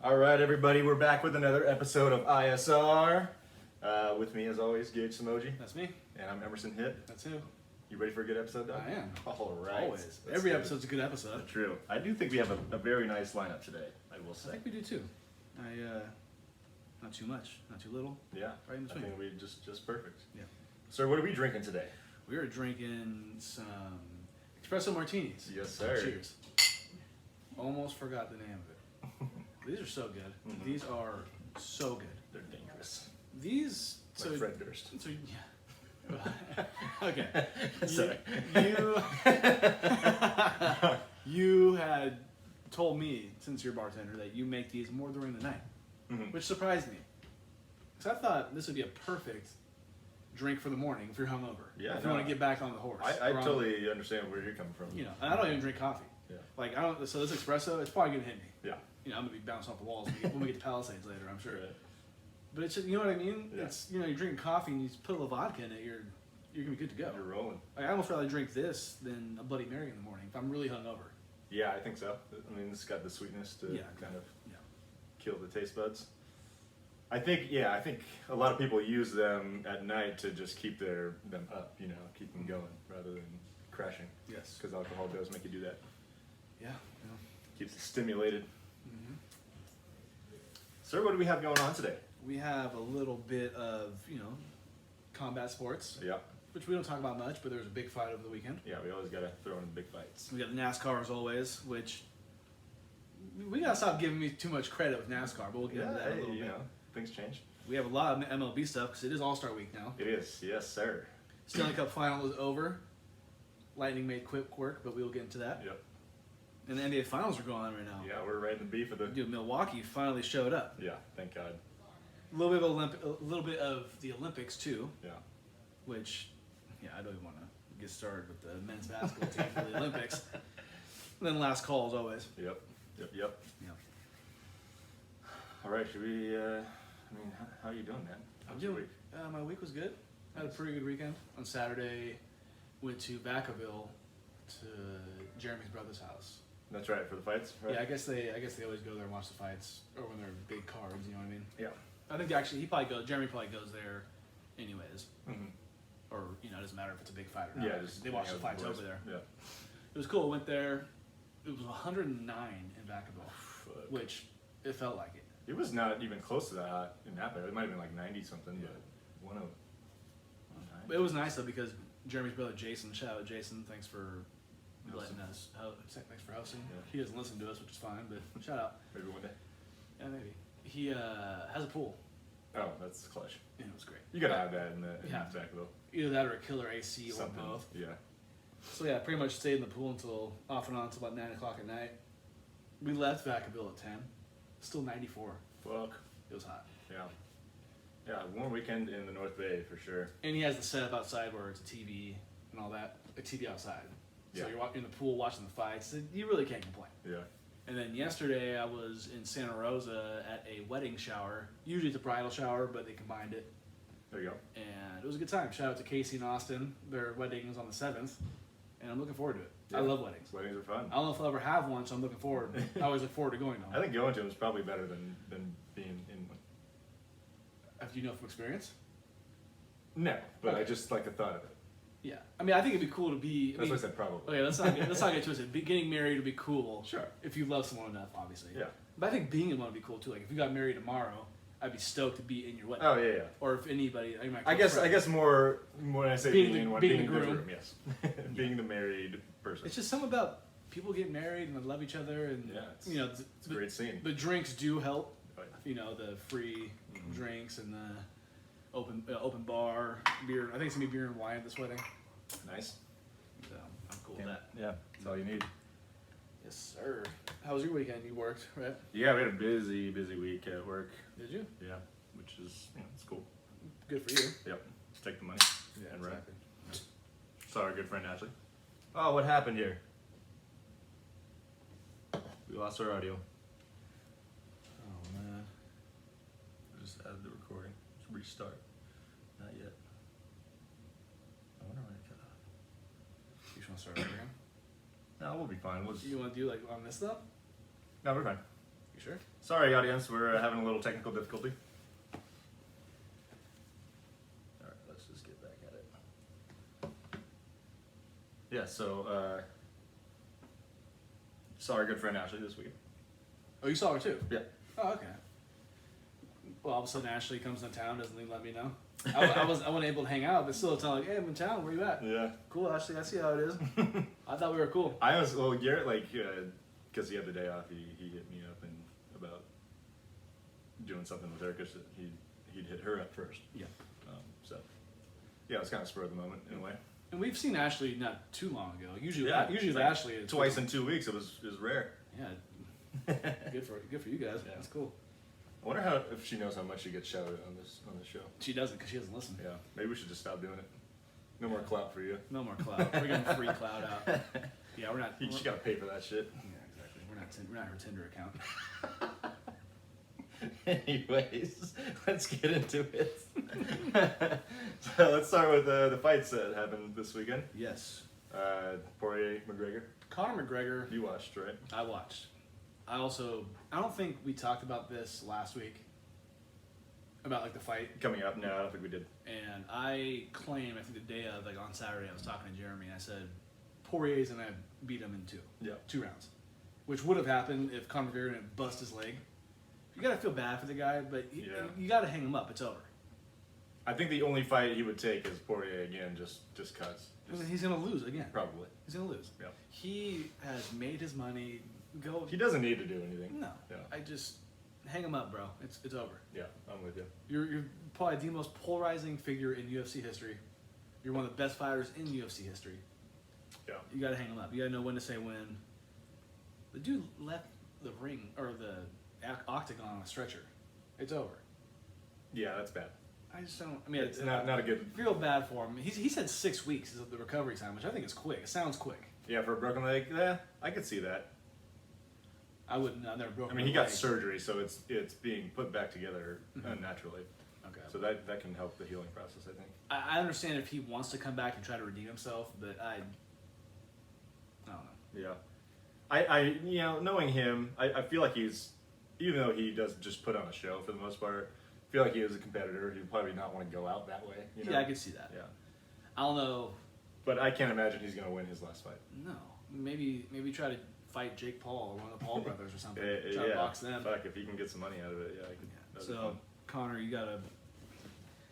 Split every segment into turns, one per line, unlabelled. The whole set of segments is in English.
All right, everybody, we're back with another episode of ISR. With me, as always, Gage Samoji,
That's me.
and I'm Emerson Hitt.
That's who.
You ready for a good episode, Doug?
I am.
All right.
Always.
Let's
Every
do it.
episode's a good episode.
True. I do think we have a very nice lineup today, I will
I
say.
think we do too. Not too much, not too little.
Yeah,
Right in
I
between.
think we just perfect.
Yeah.
Sir, what are we drinking today?
We were drinking some espresso martinis.
Yes, sir.
Cheers. Almost forgot the name of it. These are so good.
Mhm.
These are so good.
They're dangerous.
These.
Like
So,
Fred Durst.
so yeah. Okay.
Sorry.
You had told me, since you're a bartender, that you make these more during the night,
Mhm.
which surprised me. Because I thought this would be a perfect drink for the morning if you're hungover.
Yeah,
If you
no,
want to get back on the horse.
I
Or on-
totally understand where you're coming from.
You know, and I don't even drink coffee.
Yeah.
Like, I don't, so this espresso, it's probably going to hit me.
Yeah.
You know, I'm going to be bouncing off the walls when we get to Palisades later, I'm sure.
Right.
But it's just, you know what I mean?
Yeah.
It's, you know, you're drinking coffee and you just put a little vodka in it, you're going to be good to go.
You're rolling.
Like, I almost rather drink this than a Bloody Mary in the morning if I'm really hungover.
Yeah, I think so. I mean, it's got the sweetness to
Yeah.
kind of
Yeah.
kill the taste buds. I think a lot of people use them at night to just keep them up, you know, keep them going rather than crashing.
Yes.
Because alcohol does make you do that.
Yeah.
Keeps it stimulated.
Mm-hmm.
Sir, what do we have going on today?
We have a little bit of, you know, combat sports,
Yeah,
which we don't talk about much, but there was a big fight over the weekend.
yeah, we always gotta throw in big fights.
We got the NASCAR as always, which we gotta stop giving me too much credit with NASCAR, but we'll get into that in a little
you
bit.
know, things change.
We have a lot of MLB stuff because it is All-Star Week now.
It is, yes, sir.
Stanley Cup Final is over. Lightning made quick work, but we'll get into that.
Yep.
And the NBA Finals are going on right now.
Yeah, we're right in the beef of the.
Dude, Milwaukee finally showed up.
Yeah, thank God.
A little bit of the Olympics too,
Yeah.
which, yeah, I don't even want to get started with the men's basketball team for the Olympics. And then last call as always.
Yep.
Yeah.
All right, should we? How are you doing, man? How's your week?
My week was good. I had a pretty good weekend. On Saturday, went to Vacaville to Jeremy's brother's house.
That's right, for the fights, right?
Yeah, I guess they always go there and watch the fights, or when they're big cards. You know what I mean?
Yeah.
I think Jeremy probably goes there, anyways.
Mm-hmm.
Or it doesn't matter if it's a big fight or not.
Yeah, just
they watch
hang
the
out with
fights
boys.
over there.
Yeah.
It was cool. Went there. It was 109 in Vacaville,
Fuck.
which it felt like it.
It was not even close to that hot in Napa. It might have been like 90 something, but 109.
But it was nice though because Jeremy's brother Jason, shout out Jason, thanks for letting us. Thanks for hosting.
Yeah.
He doesn't listen to us, which is fine. But shout out.
Maybe one day.
Yeah, maybe. He has a pool.
Oh, that's clutch.
And it was great.
You gotta have that in the
Yeah.
back though.
Either that or a killer AC
Something.
or both.
Yeah.
So yeah, pretty much stayed in the pool until off and on until about 9 o'clock at night. We left Vacaville at 10. Still 94.
Fuck.
It was hot.
Yeah. Yeah, warm weekend in the North Bay for sure.
And he has the setup outside where it's a TV and all that. A TV outside. So
Yeah.
you're in the pool watching the fights. You really can't complain.
Yeah.
And then yesterday I was in Santa Rosa at a wedding shower. Usually it's a bridal shower, but they combined it.
There you go.
And it was a good time. Shout out to Casey and Austin. Their wedding is on the 7th. And I'm looking forward to it.
Yeah.
I love weddings.
Weddings are fun.
I don't know if I'll ever have one, so I'm looking forward. I always look forward to going to
I
one.
think going to them is probably better than being in one.
If you know from experience?
No, but
Okay.
I just like the thought of it.
Yeah. I mean, I think it'd be cool to be.
That's why I said probably.
Okay, let's not get twisted. Getting married would be cool.
Sure.
If you love someone enough, obviously.
Yeah.
But I think being in one would be cool too. Like if you got married tomorrow, I'd be stoked to be in your wedding.
Oh yeah, yeah.
Or if anybody,
I guess more when I say
Being
being
the-
in one,
being
being
the
in the
groom.
room, yes. Being the married person.
It's just something about people getting married and they love each other, and
Yeah, it's-
you know,
It's a great scene.
the drinks do help.
Oh,
You know, the free
Mhm.
drinks and the open bar beer. I think it's gonna be beer and wine at this wedding.
Nice.
So I'm cool with that.
Yeah, that's all you need.
Yes, sir. How was your weekend? You worked, right?
Yeah, we had a busy week at work.
Did you?
Yeah, which is it's cool.
Good for you.
Yep. Let's take the money.
Yeah,
And right.
exactly.
Saw our good friend Ashley. Oh, what happened here? We lost our audio.
Oh man.
Just added the recording. Let's restart. Not yet. I wonder when it cut off.
You just want to start over again?
No, we'll be fine. We'll just...
You want to do like on this stuff?
No, we're fine.
You Sure.
Sorry, audience, we're having a little technical difficulty. All right, let's just get back at it. Yeah, so saw our good friend Ashley this week.
Oh, you saw her too?
Yeah.
Oh, okay. Well, all of a sudden Ashley comes in town, doesn't even let me know. I wasn't able to hang out, but still, it's not like, hey, I'm in town. Where you at?
Yeah.
Cool, Ashley. I see how it is. I thought we were cool.
I was Garrett, like, because he had the day off, he hit me up and about doing something with her because he'd hit her up first.
Yeah.
So yeah, it was kind of spur of the moment in a way.
And we've seen Ashley not too long ago. Usually,
Yeah,
usually
like
Ashley is
twice in 2 weeks. It was rare.
Yeah. Good for you guys.
Yeah.
That's cool.
I wonder if she knows how much she gets shouted on this show.
She doesn't because she doesn't listen.
Yeah, maybe we should just stop doing it. No more clout for you.
No more cloud. We're getting free cloud out. Yeah, we're not.
You just gotta pay for that shit.
Yeah, exactly. We're not her Tinder account.
Anyways, let's get into it. So let's start with the fights that happened this weekend.
Yes.
Poirier, McGregor.
Conor McGregor.
You watched, right?
I watched. I don't think we talked about this last week. About like the fight.
Coming up? No, I don't think we did.
And I think the day of, like on Saturday, I was talking to Jeremy and I said, Poirier's gonna beat him in 2 rounds. Which would have happened if Conor McGregor didn't bust his leg. You gotta feel bad for the guy, but you gotta hang him up. It's over.
I think the only fight he would take is Poirier again, just cause.
I mean, he's gonna lose again.
Probably.
He's gonna lose.
Yeah.
He has made his money. Go.
He doesn't need to do anything.
No.
Yeah.
I just hang him up, bro. It's over.
Yeah, I'm with you.
You're probably the most polarizing figure in UFC history. You're one of the best fighters in UFC history.
Yeah.
You gotta hang him up. You gotta know when to say when. The dude left the ring or the octagon on a stretcher. It's over.
Yeah, that's bad.
I just don't. I mean,
It's not a good.
I feel bad for him. He said 6 weeks is the recovery time, which I think is quick. It sounds quick.
Yeah, for a broken leg, yeah, I could see that.
I wouldn't. I've never broken.
I mean, he
my
got
leg.
surgery, so it's being put back together naturally.
Okay.
So that can help the healing process, I think.
I understand if he wants to come back and try to redeem himself, but I don't know.
Yeah. I knowing him, I feel like he's, even though he does just put on a show for the most part, I feel like he is a competitor. He'd probably not want to go out that way. You know?
Yeah, I can see that.
Yeah.
I don't know.
But I can't imagine he's going to win his last fight.
No, maybe try to fight Jake Paul or one of the Paul brothers or something. Try
Yeah.
to box them.
Fuck, if he can get some money out of it, yeah. That'd be
So,
fun.
Connor, you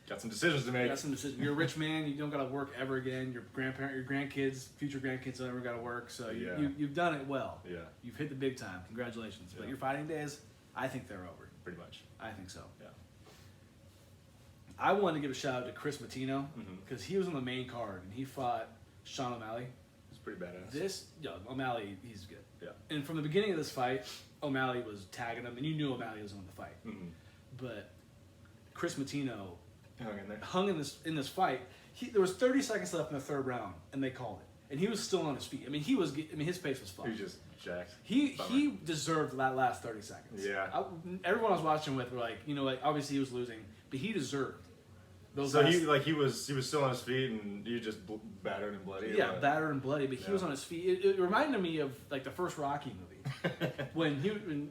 Got some decisions to make.
got some decisions. You're a rich man. You don't got to work ever again. Your grandkids, future grandkids don't ever got to work. So you've done it well.
Yeah,
You've hit the big time. Congratulations. But
Yeah.
your fighting days, I think they're over.
pretty much.
I think so.
Yeah.
I wanted to give a shout out to Chris Matino
Mhm.
because he was on the main card and he fought Sean O'Malley.
It's pretty badass.
O'Malley, he's good.
Yeah.
And from the beginning of this fight, O'Malley was tagging him, and you knew O'Malley was going to fight.
Mm-hmm.
But Chris Matino
Hung in there.
hung in this fight. There was 30 seconds left in the third round, and they called it. And he was still on his feet. I mean, his pace was
He
fucked.
was just jacked.
He
Bummer.
deserved that last 30 seconds.
Yeah.
Everyone I was watching with were like, you know, like obviously he was losing, but he deserved those.
So
last,
he was still on his feet and he just battered and bloody. or
yeah,
what?
battered and bloody, but he
Yeah.
was on his feet. It reminded me of like the first Rocky movie when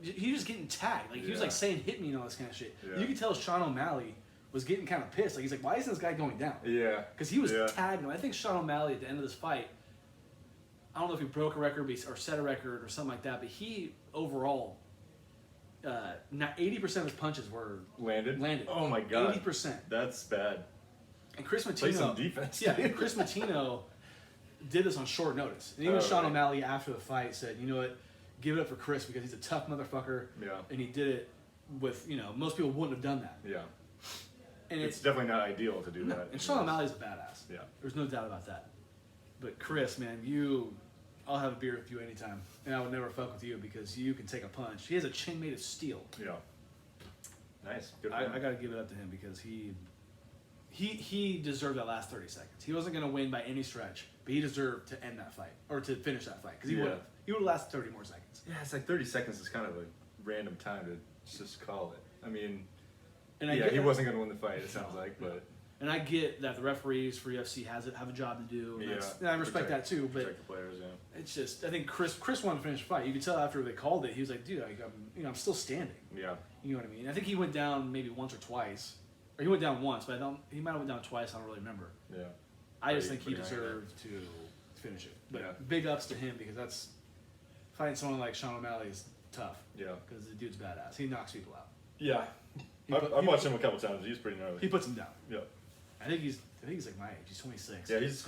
he was getting tagged, like he was
Yeah.
like saying "hit me" and all this kind of shit.
Yeah.
You could tell Sean O'Malley was getting kind of pissed. Like he's like, why isn't this guy going down?
Yeah.
Because he was
Yeah.
tagging him. I think Sean O'Malley at the end of this fight, I don't know if he broke a record or set a record or something like that, but he overall, 80% of his punches were
Landed. Oh my god.
80%.
That's bad.
And Chris
Play some
Matino,
defense.
yeah, and Chris Matino did this on short notice. And even
Oh,
Sean
right.
O'Malley after the fight said, you know what, give it up for Chris because he's a tough motherfucker.
Yeah.
And he did it with, most people wouldn't have done that.
Yeah.
And
It's definitely not ideal to do
no,
that.
and Sean O'Malley's a badass.
Yeah.
There's no doubt about that. But Chris, man, I'll have a beer with you anytime. And I would never fuck with you because you can take a punch. He has a chin made of steel.
Yeah. Nice. Good for
I
him.
got to give it up to him because he deserved that last 30 seconds. He wasn't going to win by any stretch, but he deserved to end that fight or to finish that fight because he
Yeah.
would have. He would have lasted 30 more seconds.
Yeah, it's like 30 seconds is kind of a random time to just call it. I mean,
And I
yeah,
get
he
it.
wasn't going to win the fight, it sounds like, but
And I get that the referees for UFC have a job to do. And I respect that too. But
protect the players,
it's just, I think Chris wanted to finish the fight. You could tell after they called it, he was like, dude, I'm still standing.
Yeah.
You know what I mean? I think he went down maybe once or twice. Or he went down once, but he might have went down twice. I don't really remember.
Yeah.
I just think he deserved to finish it. But big ups to him because that's fighting someone like Sean O'Malley is tough.
Yeah.
Because the dude's badass. He knocks people out.
Yeah. I've watched him a couple times. He's pretty gnarly.
He puts him down.
Yeah.
I think he's like my age. He's 26.
Yeah, he's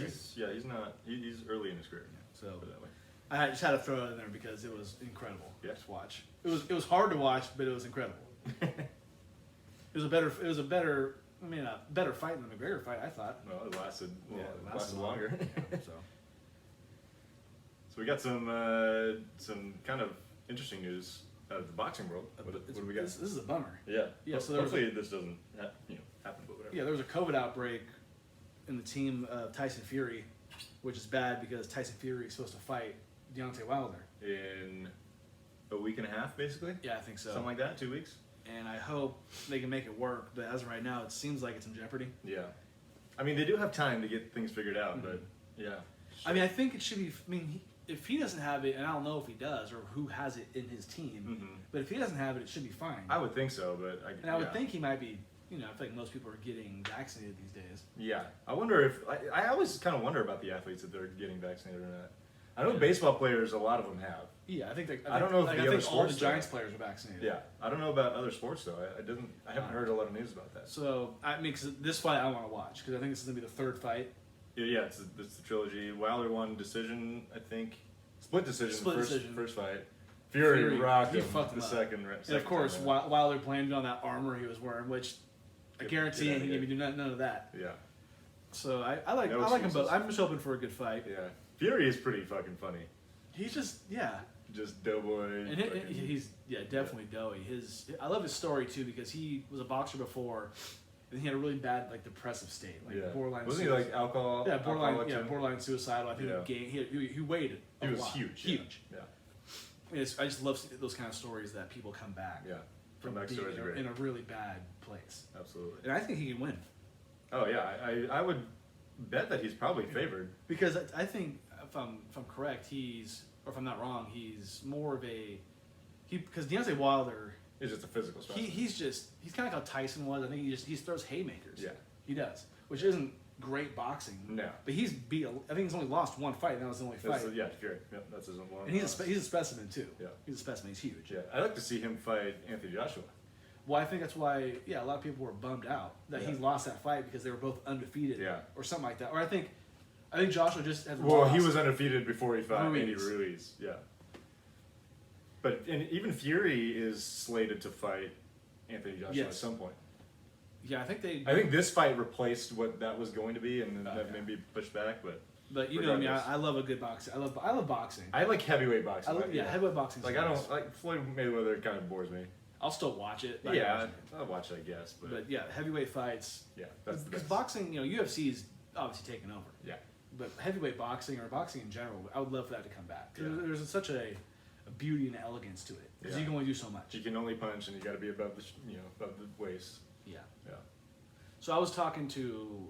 early in his career.
Yeah, so
put it that way.
I just had to throw it in there because it was incredible to watch. It was hard to watch, but it was incredible. It was a better fight than the McGregor fight, I thought.
Well, it lasted
longer. Yeah, so
we got some kind of interesting news out of the boxing world. What do we got?
This is a bummer.
Yeah.
Yeah. So
hopefully this doesn't happen, but whatever.
Yeah, there was a COVID outbreak in the team of Tyson Fury, which is bad because Tyson Fury is supposed to fight Deontay Wilder
in a week and a half, basically.
Yeah, I think so.
Something like that. 2 weeks.
And I hope they can make it work. But as of right now, it seems like it's in jeopardy.
Yeah. I mean, they do have time to get things figured out, but yeah.
I mean, I think it should be. I mean, if he doesn't have it, and I don't know if he does or who has it in his team, but if he doesn't have it, it should be fine.
I would think so, but
I would think he might be. I feel like most people are getting vaccinated these days.
Yeah, I wonder if I always kind of wonder about the athletes that they're getting vaccinated or not. I know baseball players, a lot of them have.
Yeah, I think
I don't know if
I think all the Giants players are vaccinated.
Yeah, I don't know about other sports though. I haven't heard a lot of news about that.
So I mean, cause this fight I want to watch because I think this is gonna be the third fight.
Yeah, it's the trilogy. Wilder won decision, I think. Split decision. First fight. Fury rocked him the second.
And of course, Wilder blamed on that armor he was wearing, which I guarantee he didn't do none of that.
Yeah.
So I like them both. I'm just hoping for a good fight.
Yeah. Fury is pretty fucking funny.
He's just
doughboy.
And he's definitely doughy. I love his story too because he was a boxer before, and he had a really bad depressive state, borderline.
Wasn't he like alcohol?
Yeah, borderline suicidal. I think he weighed
a lot.
Huge. Yeah. I just love those kind of stories that people come back.
Yeah.
From being in a really bad place.
Absolutely.
And I think he can win.
Oh yeah, I would bet that he's probably favored
because I think if I'm correct, or if I'm not wrong, he's more of because Deontay Wilder
is just a physical specimen.
He's kind of like how Tyson was. I think he throws haymakers.
Yeah,
he does, which isn't great boxing.
No,
but I think he's only lost one fight. And that was the only fight.
Fury. Yeah, that's his one.
And he's a specimen too.
Yeah,
he's a specimen. He's huge.
Yeah, I'd like to see him fight Anthony Joshua.
Well, I think that's why, a lot of people were bummed out that he lost that fight because they were both undefeated, or something like that. Or I think Joshua just has lost.
He was undefeated before he fought Andy Ruiz. Yeah. But even Fury is slated to fight Anthony Joshua at some point.
Yeah, I
think this fight replaced what that was going to be, and then that maybe pushed back. But
you know me, I love a good boxing. I love boxing.
I like heavyweight boxing.
Heavyweight boxing.
I don't like Floyd Mayweather. Kind of bores me.
I'll still watch it.
I'll watch it, I guess. But
heavyweight fights.
Yeah, that's
because boxing, UFC is obviously taken over.
Yeah.
But heavyweight boxing or boxing in general, I would love for that to come back. There's such a beauty and elegance to it because you can only do so much.
You can only punch, and you got to be above the waist.
Yeah.
Yeah.
So I was talking to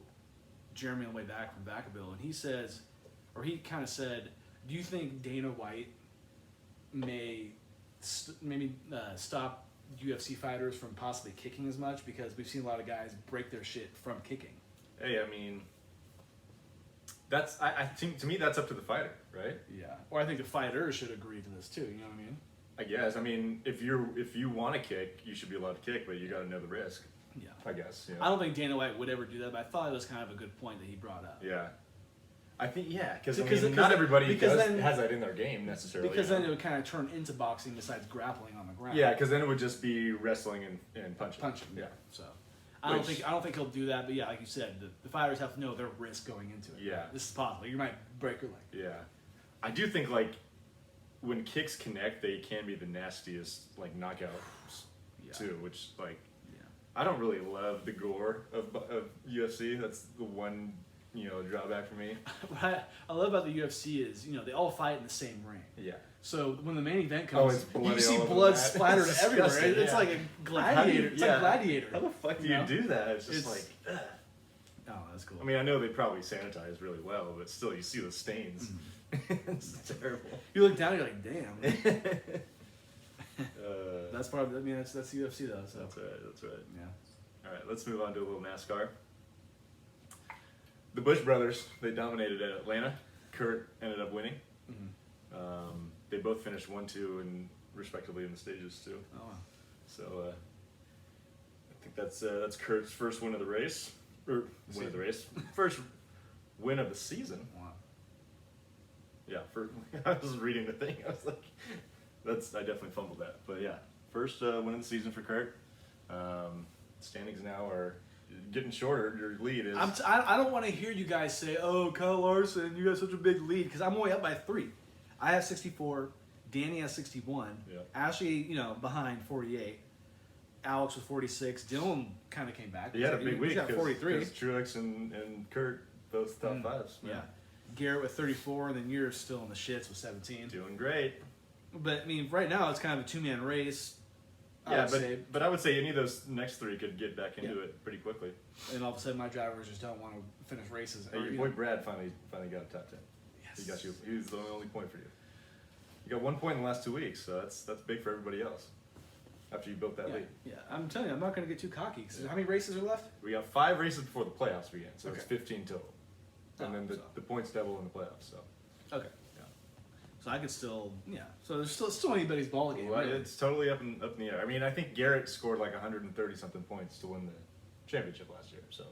Jeremy on the way back from Vacaville, and he kind of said, "Do you think Dana White may maybe stop UFC fighters from possibly kicking as much because we've seen a lot of guys break their shit from kicking?"
Hey, I mean, I think to me that's up to the fighter, right?
Yeah. Or I think the fighters should agree to this too. You know what I mean?
I guess. I mean, if you want to kick, you should be allowed to kick, but you got to know the risk.
Yeah.
I guess. Yeah.
I don't think Dana White would ever do that, but I thought it was kind of a good point that he brought up.
Yeah. I think because not everybody has that in their game necessarily.
Because then it would kind of turn into boxing besides grappling on the ground.
Yeah, because then it would just be wrestling and punching.
Yeah. So I don't think he'll do that. But yeah, like you said, the fighters have to know their risk going into it.
Yeah.
This is possible. You might break your leg.
Yeah. I do think when kicks connect, they can be the nastiest knockouts too. Which I don't really love the gore of UFC. That's the one. Drawback for me.
What I love about the UFC is, they all fight in the same ring.
Yeah.
So when the main event comes,
you
see blood splattered everywhere. It's like a gladiator. It's like Gladiator.
How the fuck do you do that? It's just
Oh, that's cool.
I mean, I know they probably sanitize really well, but still, you see the stains. It's terrible.
You look down, you're like, damn. That's probably. I mean, that's UFC though. So.
That's right. That's right.
Yeah.
All right, let's move on to a little NASCAR. The Busch brothers, they dominated at Atlanta. Kurt ended up winning. They both finished 1-2 and respectively in the stages too.
Oh. Wow.
So I think that's Kurt's first win of the race, or win of the race, first win of the season.
Wow.
Yeah, I was reading the thing. I was like, I definitely fumbled that, but yeah, first win of the season for Kurt. Standings now are getting shorter. Your lead is.
I don't want to hear you guys say, "Oh, Kyle Larson, you got such a big lead," because I'm only up by 3. I have 64. Danny has 61.
Yep.
Ashley, behind 48. Alex with 46. Dylan kind of came back.
He had a big week.
He's got 43.
Because Truex and Kurt both top fives.
Yeah. Garrett with 34, and then you're still in the shits with 17.
Doing great.
But I mean, right now it's kind of a 2-man race.
Yeah, but I would say any of those next 3 could get back into it pretty quickly.
And all of a sudden, my drivers just don't want to finish races.
Hey, your boy Brad finally got a top 10.
Yes.
He got you. He was the only point for you. You got 1 point in the last 2 weeks, so that's big for everybody else. After you built that lead.
Yeah, I'm telling you, I'm not going to get too cocky. How many races are left?
We got 5 races before the playoffs begin, so it's
Okay.
15 total. And then the points double in the playoffs. So.
Okay.
Yeah.
So I could still, So there's still anybody's ball game.
Well,
really.
it's totally up in the air. I mean, I think Garrett scored like 130 something points to win the championship last year. So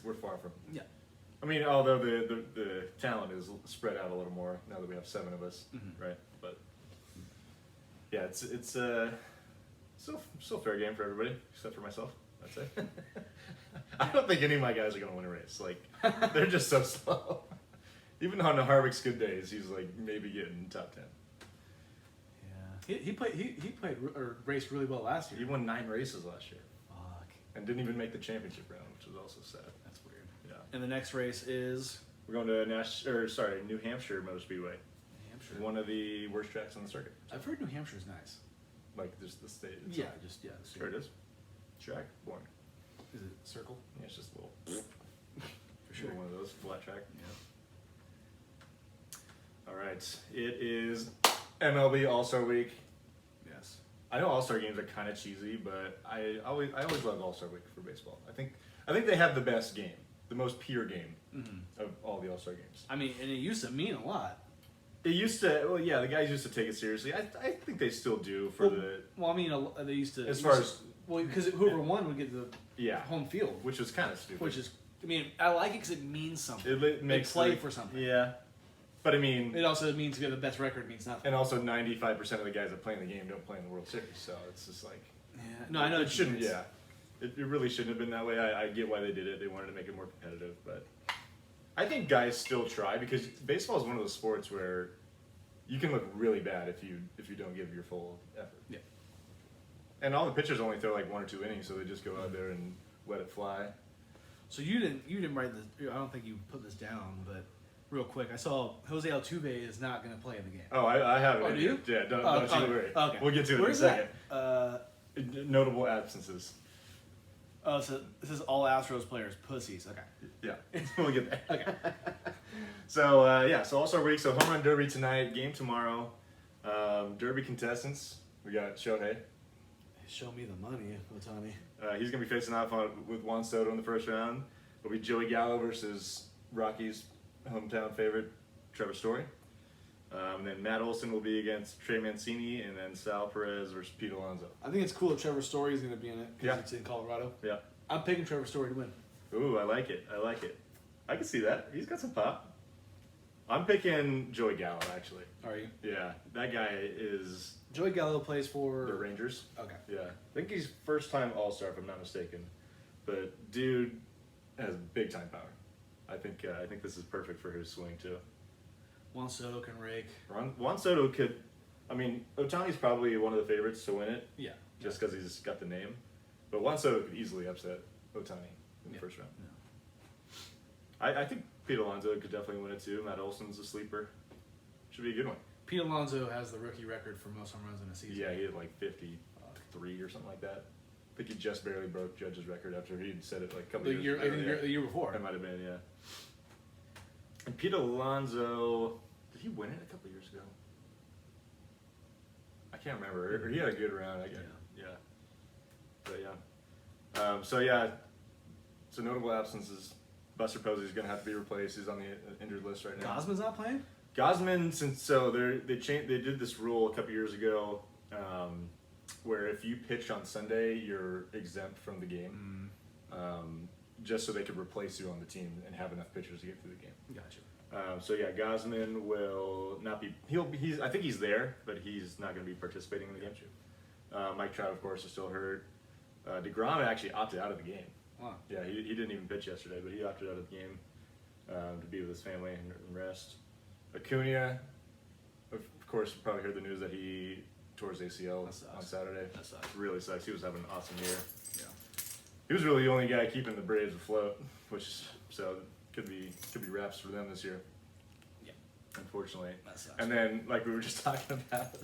we're far from.
Yeah.
I mean, although the talent is spread out a little more now that we have 7 of us, right? But yeah, it's still fair game for everybody except for myself, I'd say. I don't think any of my guys are gonna win a race. Like they're just so slow. Even on Harvick's good days, he's like maybe getting top 10.
Yeah. He played or raced really well last year.
He won 9 races last year.
Fuck.
And didn't even make the championship round, which was also sad.
That's weird.
Yeah.
And the next race is
We're going to New Hampshire Motor Speedway.
New Hampshire.
One of the worst tracks on the circuit.
I've heard New Hampshire's nice.
Like just the state.
Yeah,
itself.
the
Sure it is. Track, boring.
Is it circle?
Yeah, it's just a little.
For sure.
One of those flat track.
Yeah.
All right. It is MLB All-Star Week.
Yes.
I know All-Star games are kind of cheesy, but I always love All-Star Week for baseball. I think they have the best game, the most pure game of all the All-Star games.
I mean, and it used to mean a lot.
It used to, well, yeah, the guys used to take it seriously. I think they still do for the.
Well, I mean, they used to.
As far as.
Well, because whoever won would get the
Yeah.
home field.
Which was kind of stupid.
Which is, I mean, I like it because it means something.
It makes
play for something.
Yeah. But I mean.
It also means if you have the best record means nothing.
And also 95% of the guys that play in the game don't play in the World Series, so it's just like.
Yeah. No, I know
it shouldn't. Yeah. It really shouldn't have been that way. I get why they did it. They wanted to make it more competitive, but I think guys still try because baseball is one of those sports where you can look really bad if you don't give your full effort.
Yeah.
And all the pitchers only throw like 1 or 2 innings, so they just go out there and let it fly.
So you didn't write this. I don't think you put this down, but real quick, I saw Jose Altuve is not going to play in the game.
Oh, I have it.
Oh, do you?
Yeah, don't you worry.
Okay.
We'll get to it
Where's
in a second.
that?
Notable absences.
Oh, so this is all Astros players pussies. Okay.
Yeah, we'll get there.
Okay.
So so All-Star Week. So Home Run Derby tonight, game tomorrow. Derby contestants. We got Shohei.
Show me the money, Otani.
He's gonna be facing off with Juan Soto in the first round. It'll be Joey Gallo versus Rockies' hometown favorite Trevor Story. And then Matt Olson will be against Trey Mancini, and then Sal Perez versus Pete Alonso.
I think it's cool that Trevor Story is going to be in it because it's in Colorado.
Yeah.
I'm picking Trevor Story to win.
Ooh, I like it. I can see that. He's got some pop. I'm picking Joey Gallo, actually.
Are you?
Yeah, that guy is...
Joey Gallo plays for...
The Rangers.
Okay.
Yeah. I think he's first-time All-Star, if I'm not mistaken. But dude has big-time power. I think this is perfect for his swing, too.
Juan Soto can rake.
Juan Soto could... I mean, Otani's probably one of the favorites to win it.
Yeah.
Just because he's got the name. But Juan Soto could easily upset Otani in the first round. Yeah. I think Pete Alonso could definitely win it too. Matt Olson's a sleeper. Should be a good one.
Pete Alonso has the rookie record for most home runs in a season.
Yeah, he had like 53 or something like that. I think he just barely broke Judge's record after he'd said it like a couple
The
years
year,
ago.
the year before.
That might have been, yeah. And Pete Alonso, did he win it a couple years ago? I can't remember. Or he had a good round, I guess. Yeah. But yeah. So notable absences. Buster Posey's going to have to be replaced. He's on the injured list right now.
Gosman's not playing?
Gosman, they did this rule a couple years ago, where if you pitch on Sunday, you're exempt from the game, just so they could replace you on the team and have enough pitchers to get through the game.
Gotcha.
Gosman will not be. I think he's there, but he's not going to be participating in the game. Mike Trout, of course, is still hurt. DeGrom actually opted out of the game.
Wow.
Yeah, he didn't even pitch yesterday, but he opted out of the game to be with his family and rest. Acuna, of course, you probably heard the news that he tore his ACL on Saturday.
That sucks.
Really sucks. He was having an awesome year.
Yeah.
He was really the only guy keeping the Braves afloat, so could be wraps for them this year.
Yeah.
Unfortunately.
That sucks.
And then, like we were just talking about,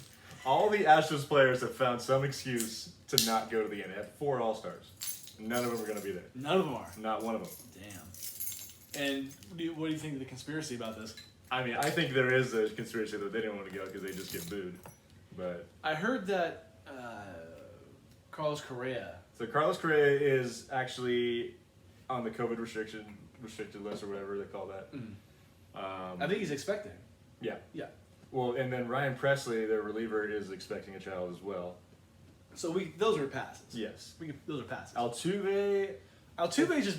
all the Astros players have found some excuse to not go to the game. They had 4 All-Stars. None of them are going to be there.
None of them are.
Not one of them.
Damn. And what do you think of the conspiracy about this?
I mean, I think there is a conspiracy that they didn't want to go because they just get booed. But
I heard that Carlos Correa.
So Carlos Correa is actually on the COVID restricted list or whatever they call that.
I think he's expecting.
Yeah.
Yeah.
Well, and then Ryan Presley, their reliever, is expecting a child as well.
So those are passes.
Yes.
Those are passes.
Altuve
just.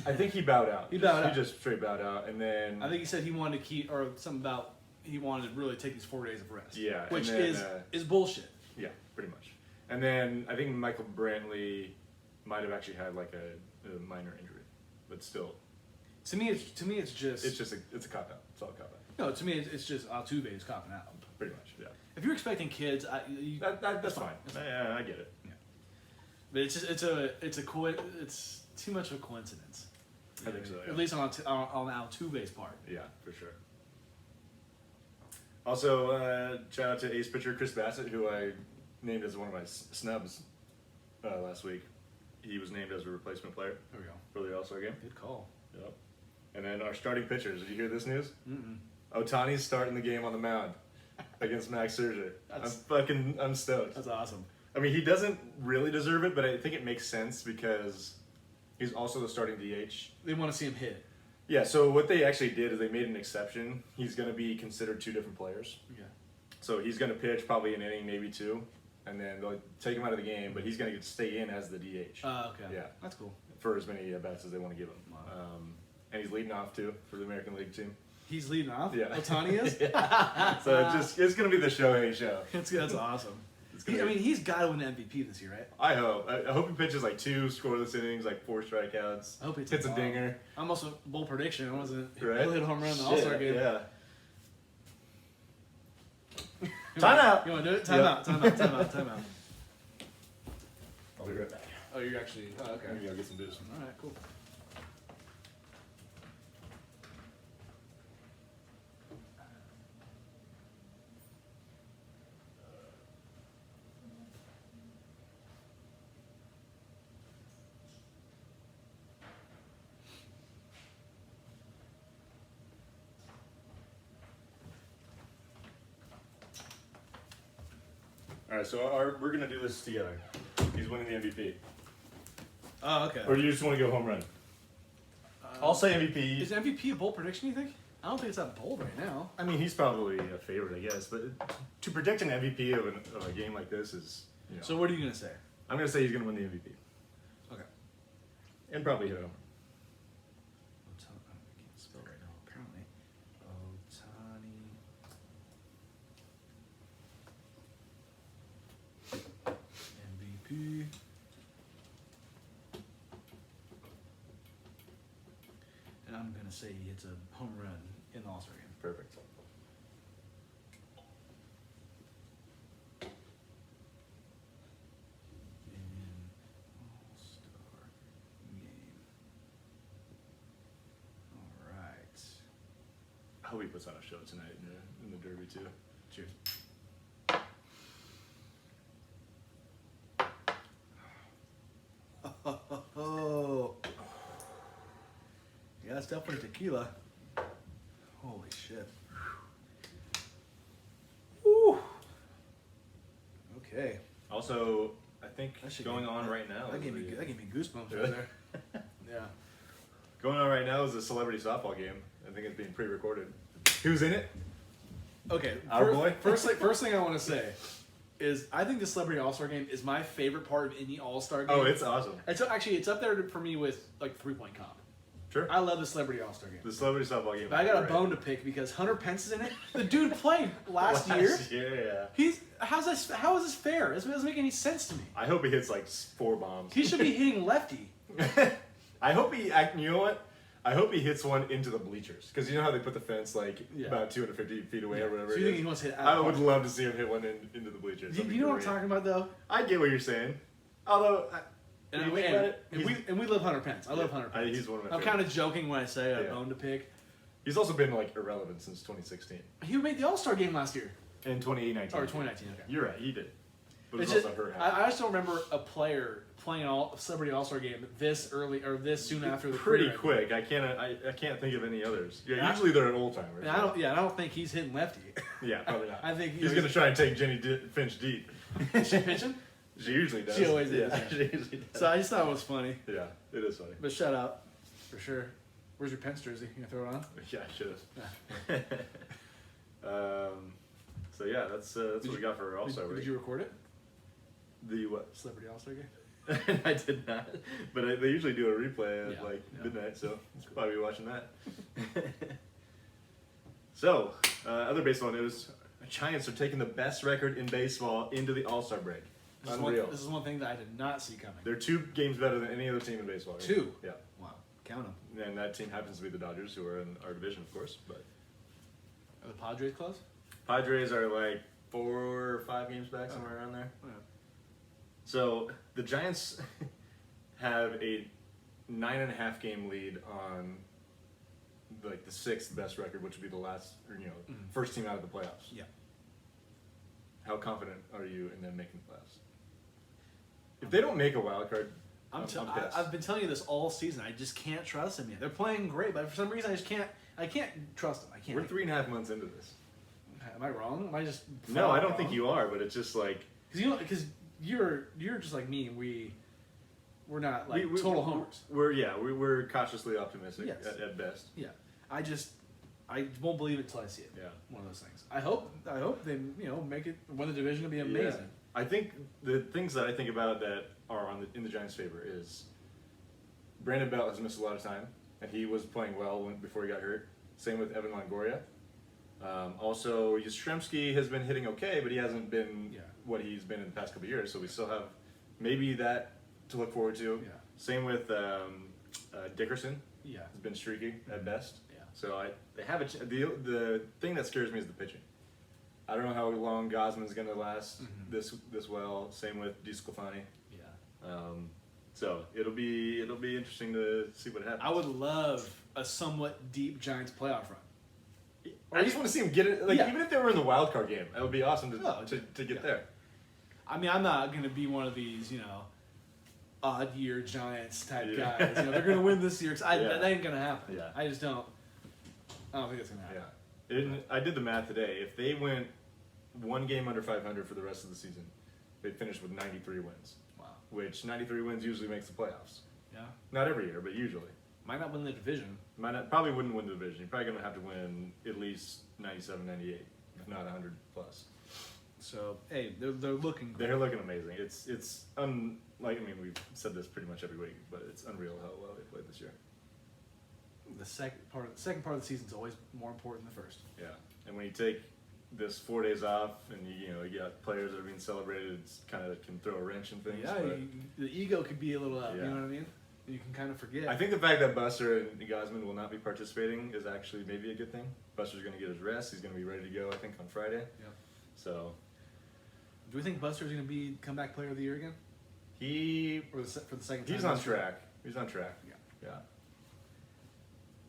I think he bowed out.
He
just straight bowed out, and then
I think he said he wanted to keep, or something about he wanted to really take these 4 days of rest.
Yeah,
which
and then,
is bullshit.
Yeah, pretty much. And then I think Michael Brantley might have actually had like a minor injury, but still.
To me, it's just
it's a cop out. It's all a cop out.
No, to me, it's just Altuve is copping out.
Pretty much, yeah.
If you're expecting kids,
that's fine. Yeah, I get it.
Yeah. But it's too much of a coincidence.
I think so. Yeah.
At least on Altuve's part.
Yeah, for sure. Also, shout out to ace pitcher Chris Bassett, who I named as one of my snubs last week. He was named as a replacement player.
There we go.
For the All-Star game.
Good call.
Yep. And then our starting pitchers. Did you hear this news?
Mm-mm.
Ohtani's starting the game on the mound against Max Scherzer. I'm stoked.
That's awesome.
I mean, he doesn't really deserve it, but I think it makes sense because he's also the starting DH.
They want to see him hit.
Yeah, so what they actually did is they made an exception. He's going to be considered 2 different players.
Yeah.
So he's going to pitch probably an inning, maybe 2, and then they'll take him out of the game, but he's going to stay in as the DH.
Okay.
Yeah.
That's cool.
For as many bats as they want to give him.
Wow.
And he's leading off, too, for the American League team.
He's leading off?
Yeah.
Ohtani is?
So it's going to be the Shohei show.
That's awesome. He's got to win the MVP this year, right?
I hope. I hope he pitches like 2 scoreless innings, like 4 strikeouts.
I hope he
hits a dinger.
Almost a bold prediction. It wasn't.
Right?
He'll hit a home run in the All-Star game.
Yeah. Time out.
You want to do it? Time out. I'll
be right back.
Oh, you're actually. Oh, okay.
Maybe I'll get some booze.
All right, cool.
All right, so we're going to do this together. He's winning the MVP.
Oh, okay.
Or do you just want to go home run? I'll say MVP.
Is MVP a bold prediction, you think? I don't think it's that bold right now.
I mean, he's probably a favorite, I guess. But to predict an MVP of a game like this is,
So what are you going to say?
I'm going to say he's going to win the MVP.
Okay.
And probably hit him.
I can't spell right now, apparently. Ohtani. MVP. And I'm going to say he hits a home run in the All-Star game.
Perfect.
All-Star game. All right.
I hope he puts on a show tonight in the Derby, too.
Cheers. That's definitely tequila. Holy shit. Woo. Okay.
Also, I think going
give
on
me-
right now.
That gave me goosebumps right there. Yeah.
Going on right now is a celebrity softball game. I think it's being pre-recorded. Who's in it?
Okay.
Our boy?
First thing I want to say is I think the Celebrity All-Star Game is my favorite part of any All-Star game.
Oh, it's awesome.
It's up there for me with like 3-point comp.
Sure.
I love the Celebrity All-Star Game.
The celebrity softball game.
But I got a
right.
bone to pick because Hunter Pence is in it. The dude played last year.
Yeah.
How is this fair? This doesn't make any sense to me.
I hope he hits like 4 bombs.
He should be hitting lefty.
I hope he. You know what? I hope he hits one into the bleachers because you know how they put the fence like about 250 feet away or whatever.
So you think he wants to hit?
I would love to see him hit one into the bleachers.
Do you know what I'm talking about though?
I get what you're saying. Although,
And we love Hunter Pence. I love Hunter Pence.
He's one of my
I'm kind of joking when I say I bone to pick.
He's also been like irrelevant since 2016.
He made the All-Star game last year.
In 2019.
Or 2019, okay.
You're right, he did. But
It's
it's
just,
also hurt.
I just don't remember a player playing a Celebrity All-Star game this early or this soon after the
pretty
career.
quick. I can't think of any others. Yeah,
And
usually they're old timers.
And I don't think he's hitting lefty.
Yeah, probably not.
I think
he's gonna try and take Jenny Finch deep.
Is she pitching?
She usually does.
She always is.
Yeah, she usually does.
So I just thought it was funny.
Yeah, it is funny.
But shout out for sure. Where's your Pence jersey? You gonna throw it on?
Yeah, I should have. So yeah, that's what we got for All-Star
Did
Week.
you record it?
The what?
Celebrity All-Star game?
I did not, but they usually do a replay at
Yeah.
midnight, so I'll probably be watching that. So, other baseball news: the Giants are taking the best record in baseball into the All-Star break. Unreal.
This is one thing that I did not see coming.
They're 2 games better than any other team in baseball. Right?
2?
Yeah.
Wow. Count them.
And that team happens to be the Dodgers, who are in our division, of course. But
Are the Padres close?
Padres are like 4 or 5 games back, somewhere around there.
Yeah.
So the Giants have a 9.5 game lead on like the 6th best record, which would be the last, or, first team out of the playoffs.
Yeah.
How confident are you in them making the playoffs? If they don't make a wild card, I'm pissed.
I've been telling you this all season. I just can't trust them yet. They're playing great, but for some reason I can't trust them. I can't.
We're 3.5 months into this.
Am I wrong? Am I just
No, I don't think you are, but it's just like
because you're just like me. We're not like total homers.
We're cautiously optimistic
Yes.
at best.
Yeah, I won't believe it till I see it.
Yeah.
One of those things. I hope they make it, win the division. It'll be amazing.
I think the things that I think about that are in the Giants' favor is Brandon Belt has missed a lot of time, and he was playing well before he got hurt. Same with Evan Longoria. Also, Yastrzemski has been hitting okay, but he hasn't been what he's been in the past couple of years. So we still have maybe that to look forward to.
Yeah.
Same with Dickerson.
Yeah.
Has been streaky at best.
Yeah.
So they have the thing that scares me is the pitching. I don't know how long Gosman's going to last this well. Same with DeSclafani.
Yeah.
So it'll be interesting to see what happens.
I would love a somewhat deep Giants playoff run.
I just want to see them get it. Even if they were in the wild card game, it would be awesome to get there.
I mean, I'm not going to be one of these, odd year Giants type guys. They're going to win this year. That ain't going to happen.
Yeah.
I just don't. I don't think it's going to happen.
Yeah. I did the math today. If they went 1 game under 500 for the rest of the season, they'd finish with 93 wins.
Wow.
Which 93 wins usually makes the playoffs.
Yeah.
Not every year, but usually.
Might not win the division.
Probably wouldn't win the division. You're probably going to have to win at least 97, 98, if not 100 plus.
So hey, they're looking great.
They're looking amazing. We've said this pretty much every week, but it's unreal how well they played this year.
The second part of the season is always more important than the first.
Yeah, and when you take this 4 days off, and you got players that are being celebrated, it's kind of can throw a wrench in things.
Yeah, the ego could be a little up. You know what I mean? You can kind of forget.
I think the fact that Buster and Gosman will not be participating is actually maybe a good thing. Buster's going to get his rest. He's going to be ready to go, I think, on Friday.
Yeah.
So,
do we think Buster's going to be comeback player of the year again? For the second time?
He's on track. He's on track.
Yeah.
Yeah.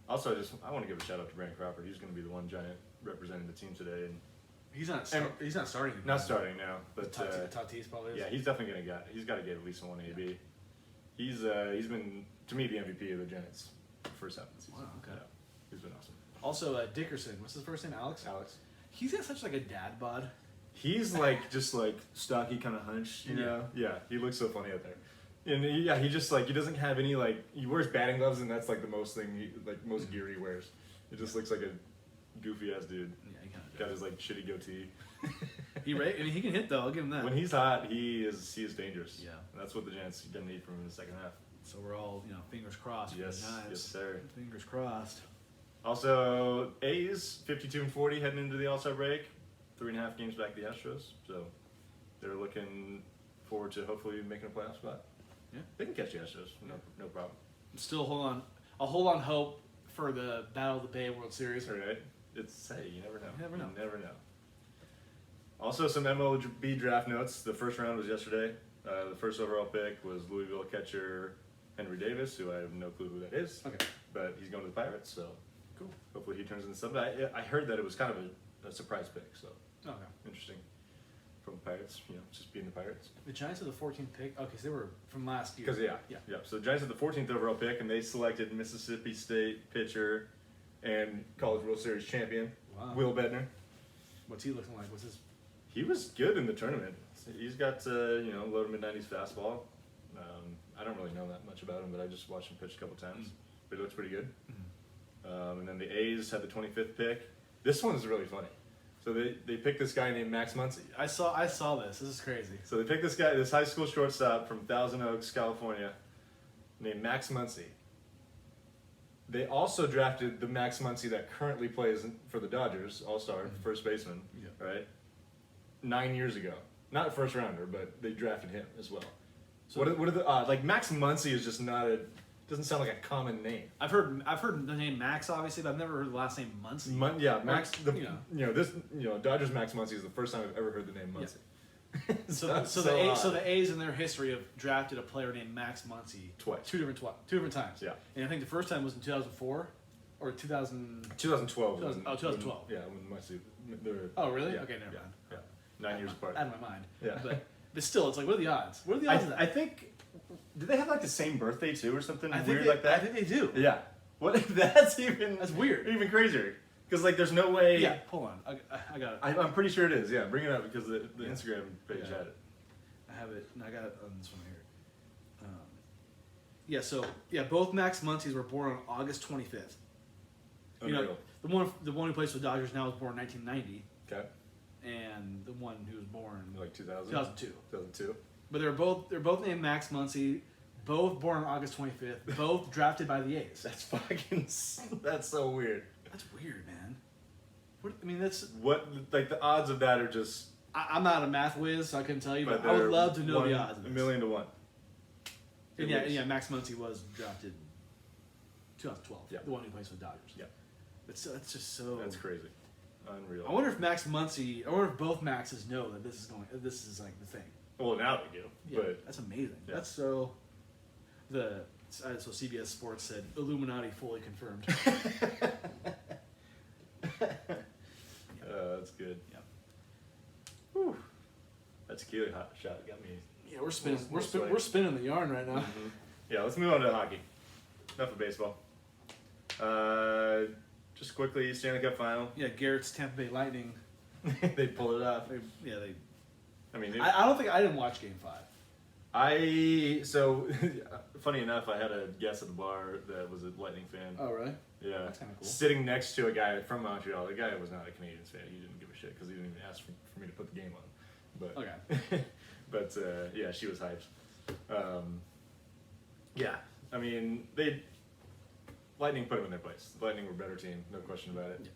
Also, I want to give a shout out to Brandon Crawford. He's going to be the one Giant representing the team today, and
he's not starting.
Not starting now, but
Tatis probably is.
Yeah, he's definitely going to he's got to get at least one AB. He's been, to me, the MVP of the Giants first half of the season.
Wow, okay.
Yeah, he's been awesome.
Also, Dickerson. What's his first name? Alex.
Alex.
He's got such like a dad bod.
He's like just like stocky kind of hunch, you know? Yeah, he looks so funny out there. And he just like he doesn't have any like he wears batting gloves and that's like the most gear he wears. It just looks like a goofy ass dude.
Yeah, he kind of
got his like shitty goatee.
I mean, he can hit though. I'll give him that.
When he's hot, he is dangerous.
Yeah,
and that's what the Giants are gonna need from him in the second half.
So we're all fingers crossed.
Yes, yes, sir.
Fingers crossed.
Also, A's 52-40 heading into the All-Star break, 3.5 games back the Astros. So they're looking forward to hopefully making a playoff spot.
Yeah,
they can catch the Astros. No problem.
Still I'll hold on hope for the Battle of the Bay World Series.
Right. It's you never know.
You
never know. Also, some MLB draft notes. The first round was yesterday. The first overall pick was Louisville catcher Henry Davis, who I have no clue who that is.
Okay.
But he's going to the Pirates, so
cool.
Hopefully he turns into something. I heard that it was kind of a surprise pick, so interesting. From the Pirates, just being the Pirates.
The Giants had the 14th pick. Okay, so they were from last year.
Because yeah. So the Giants had the 14th overall pick, and they selected Mississippi State pitcher and College World Series champion Will Bednar.
What's he looking like? What's his?
He was good in the tournament. He's got low to mid 90s fastball. I don't really know that much about him, but I just watched him pitch a couple times. But he looks pretty good. And then the A's had the 25th pick. This one's really funny. So they picked this guy named Max Muncy.
I saw this. This is crazy.
So they picked this high school shortstop from Thousand Oaks, California, named Max Muncy. They also drafted the Max Muncy that currently plays for the Dodgers, All-Star, first baseman, right? 9 years ago. Not first rounder, but they drafted him as well. So what are the odds? Like Max Muncy is just not doesn't sound like a common name.
I've heard the name Max obviously, but I've never heard the last name Muncy.
Max. Dodgers Max Muncy is the first time I've ever heard the name Muncy.
Yeah. so the A's in their history have drafted a player named Max Muncy
twice,
two different times.
Yeah,
and I think the first time was in 2004 or 2000.
2012.
2012.
When Muncy.
Oh really?
Yeah,
Okay, never mind.
Yeah. 9 years apart.
Out of my mind.
Yeah.
But still, it's like, what are the odds? What are the odds of that?
I think. Did they have like the same birthday too, or something
like
that?
I think they do.
Yeah. What? That's
weird.
Even crazier. Because like, there's no way.
Yeah. Hold on. I got it.
I'm pretty sure it is. Yeah. Bring it up because the Instagram page had it.
I have it. And I got it on this one here. So both Max Muncies were born on August 25th. The one who plays for the Dodgers now was born in 1990.
Okay.
And the one who was born
like 2000.
2002.
2002.
But they're both named Max Muncy, both born on August 25th, both drafted by the A's.
That's so weird.
That's weird, man. That's
the odds of that are just.
I'm not a math whiz, so I couldn't tell you, but I would love to know the odds of this.
1,000,000 to 1.
And Max Muncy was drafted 2012.
Yeah.
The one who plays for the Dodgers.
Yeah.
That's just so.
That's crazy. Unreal.
I wonder if both Maxes know that this is like the thing.
Well, now they do.
Yeah,
but
that's amazing.
Yeah.
That's so. So CBS Sports said Illuminati fully confirmed.
That's good.
Yeah.
Whew. That's a killer hot shot. Got me.
Yeah, we're spinning. We're spinning the yarn right now.
Mm-hmm. Yeah, let's move on to hockey. Enough of baseball. Just quickly, Stanley Cup final.
Yeah, Garrett's Tampa Bay Lightning.
They pulled it off.
I don't think I didn't watch Game 5.
Funny enough, I had a guest at the bar that was a Lightning fan.
Oh, really?
Yeah.
That's kind of cool.
Sitting next to a guy from Montreal. The guy was not a Canadiens fan. He didn't give a shit because he didn't even ask for me to put the game on. But
okay.
But she was hyped. Lightning put him in their place. The Lightning were a better team, no question about it. Yeah.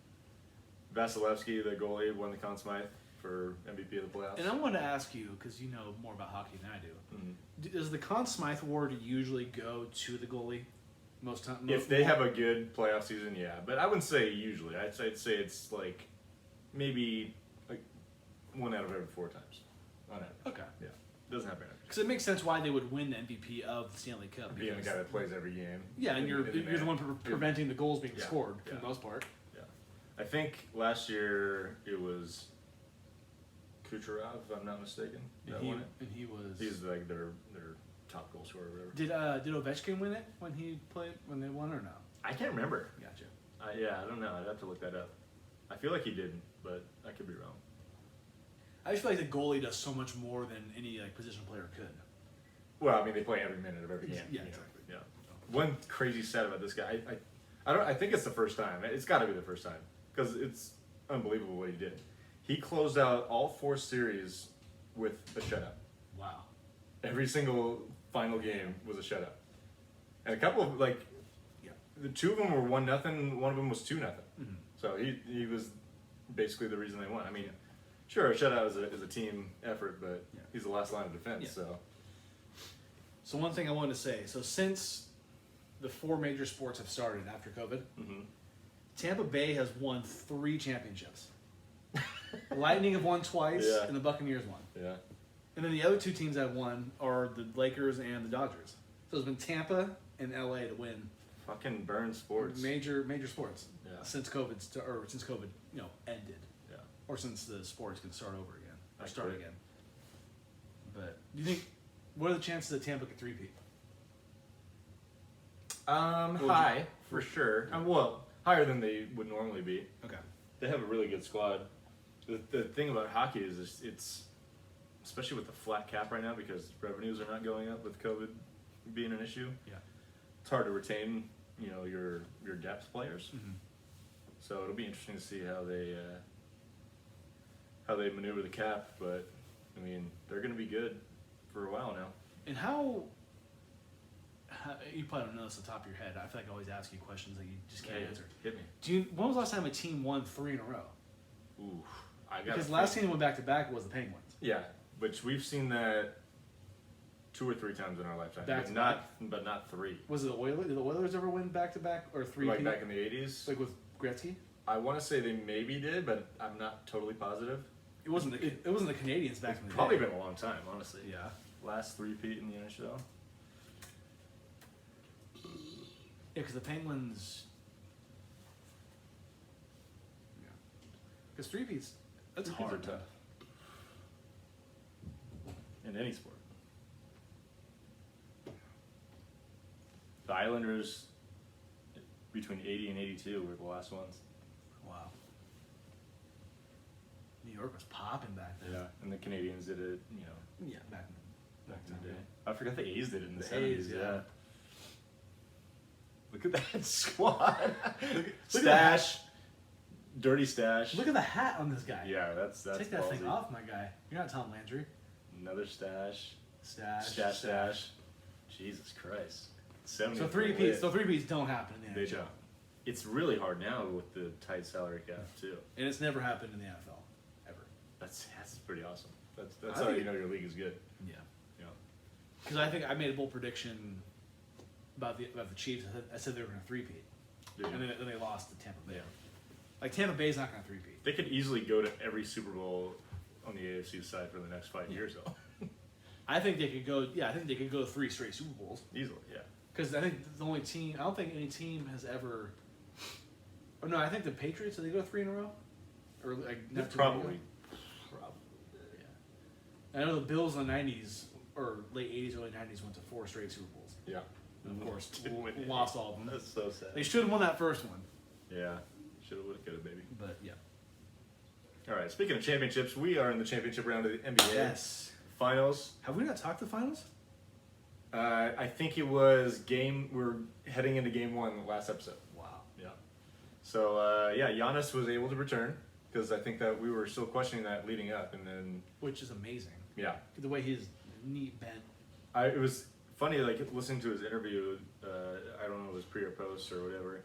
Vasilevsky, the goalie, won the Conn Smythe for MVP of the playoffs.
And I want to ask you, because you know more about hockey than I do,
mm-hmm.
Does the Conn Smythe award usually go to the goalie most times?
If they have a good playoff season, yeah. But I wouldn't say usually. I'd say it's like maybe like 1 out of every 4 times on average.
Okay.
Yeah. Doesn't happen.
Because it makes sense why they would win the MVP of the Stanley Cup.
Being the guy that plays every game.
Yeah, and you're the one preventing the goals being scored for the most part.
Yeah. I think last year it was Kucherov, if I'm not mistaken. He's like their top goal scorer or whatever.
Did Ovechkin win it when they won or no?
I can't remember.
Gotcha.
Yeah, I don't know. I'd have to look that up. I feel like he didn't, but I could be wrong.
I just feel like the goalie does so much more than any like position player could.
Well, I mean, they play every minute of every game.
Yeah, exactly.
Yeah. One crazy stat about this guy, I think it's the first time. It's got to be the first time because it's unbelievable what he did. He closed out all 4 series with a shutout.
Wow.
Every single final game was a shutout, and a couple of the 2 of them were 1-0. One of them was 2-0.
Mm-hmm.
So he was basically the reason they won. I mean, sure, a shutout is a team effort, but he's the last line of defense.
Yeah. So one thing I wanted to say. So since the 4 major sports have started after COVID, Tampa Bay has won 3 championships. Lightning have won twice, and the Buccaneers won.
Yeah.
And then the other 2 teams that have won are the Lakers and the Dodgers. So it's been Tampa and LA to win.
Fucking burn sports.
Major sports.
Yeah.
Since COVID ended.
Yeah.
Or since the sports can start over again. Or start
Accurate.
again. But do you think what are the chances that Tampa could three-peat?
High for sure. Well, higher than they would normally be.
Okay.
They have a really good squad. The thing about hockey is it's especially with the flat cap right now because revenues are not going up with COVID being an issue.
Yeah.
It's hard to retain, your depth players.
Mm-hmm.
So it'll be interesting to see how they maneuver the cap. But I mean, they're going to be good for a while now.
And how you probably don't know this off the top of your head. I feel like I always ask you questions that you just can't answer.
Hit me.
When was the last time a team won 3 in a row?
Ooh,
Because last team that went back to back was the Penguins.
Yeah, which we've seen that 2 or 3 times in our lifetime, but not 3.
Was it the Oilers? Did the Oilers ever win back to back or 3?
Like back in the 80s?
Like with Gretzky?
I want to say they maybe did, but I'm not totally positive.
It wasn't the Canadians back in the day.
Probably been a long time, honestly.
Yeah.
Last 3-peat in the NHL.
Yeah, because the Penguins. Yeah. Because 3-peats, that's
Three-peats
hard.
are tough. In any sport. The Islanders, between 80 and 82, were the last ones.
Wow. New York was popping back then.
Yeah, and the Canadians did it,
Yeah, back
in the day. I forgot the A's did it in the 70s.
A's, yeah.
Look at that squad.
Look
Stash. Dirty Stash.
Look at the hat on this guy.
Yeah, that's
Take that
ballsy.
thing off, my guy. You're not Tom Landry.
Another Stash.
Stash.
Jesus Christ. 70
So 3-peats don't happen in the
They
NHL.
don't. It's really hard now with the tight salary cap too.
And it's never happened in the NFL. Ever.
That's pretty awesome. That's
I
how
think
you know your league is good.
Yeah.
Yeah.
Because I think I made a bold prediction about the Chiefs. I said they were going to 3-peat.
Did you?
And then they lost to Tampa Bay.
Yeah.
Like, Tampa Bay's not going to 3-peat.
They could easily go to every Super Bowl on the AFC side for the next 5 years though.
I think they could go. Yeah, I think they could go 3 straight Super Bowls.
Easily, yeah.
Because I think the only team. I don't think any team has ever. Oh no, I think the Patriots. Did they go 3 in a row? Or like not too many ago?
Probably.
Yeah. I know the Bills in the '90s or late '80s, early '90s went to 4 straight Super Bowls.
Yeah.
And of course,
Didn't win any.
lost all of them.
That's so sad.
They should have won that first one.
Yeah. Should have, would have, could have, baby.
But yeah.
All right. Speaking of championships, we are in the championship round of the NBA
Yes.
finals.
Have we not talked the finals?
I think it was we're heading into game 1 the last episode.
Wow.
Yeah. So, Giannis was able to return because I think that we were still questioning that leading up. And then,
Which is amazing.
yeah.
The way his knee bent.
It was funny, like, listening to his interview, I don't know if it was pre or post or whatever,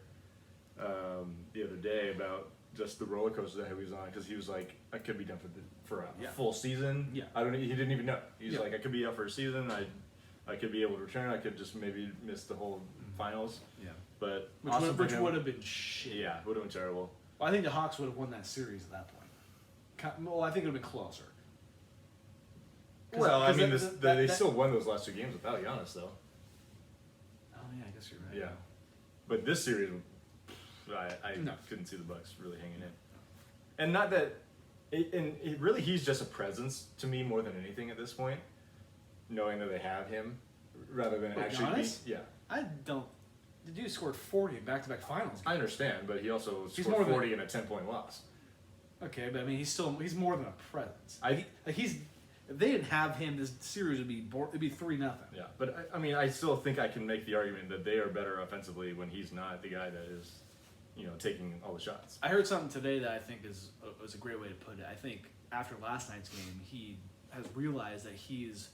the other day about just the roller coaster that he was on because he was like, I could be done for a full season.
Yeah.
He didn't even know. He's
Yeah.
like, I could be out for a season. I could be able to return. I could just maybe miss the whole finals.
Yeah.
But
Which
awesome for him.
would have been shit.
Yeah, would have been terrible.
Well, I think the Hawks would have won that series at that point. Well, I think it would have been closer.
Well, I mean, they
that-
still won those last 2 games without Giannis, though.
Oh yeah, I guess you're right.
Yeah. But this series, I
No.
couldn't see the Bucks really hanging in. And not that, really, he's just a presence to me more than anything at this point. Knowing that they have him, rather than
Wait,
actually
Giannis?
yeah.
I don't. the dude scored 40 in back-to-back finals.
I understand, but he also scored 40 in a 10-point loss.
Okay, but I mean, he's more than a presence. If they didn't have him, this series would be 3-0.
Yeah, but I mean, I still think I can make the argument that they are better offensively when he's not the guy that is, taking all the shots.
I heard something today that I think was a great way to put it. I think after last night's game, he has realized that he's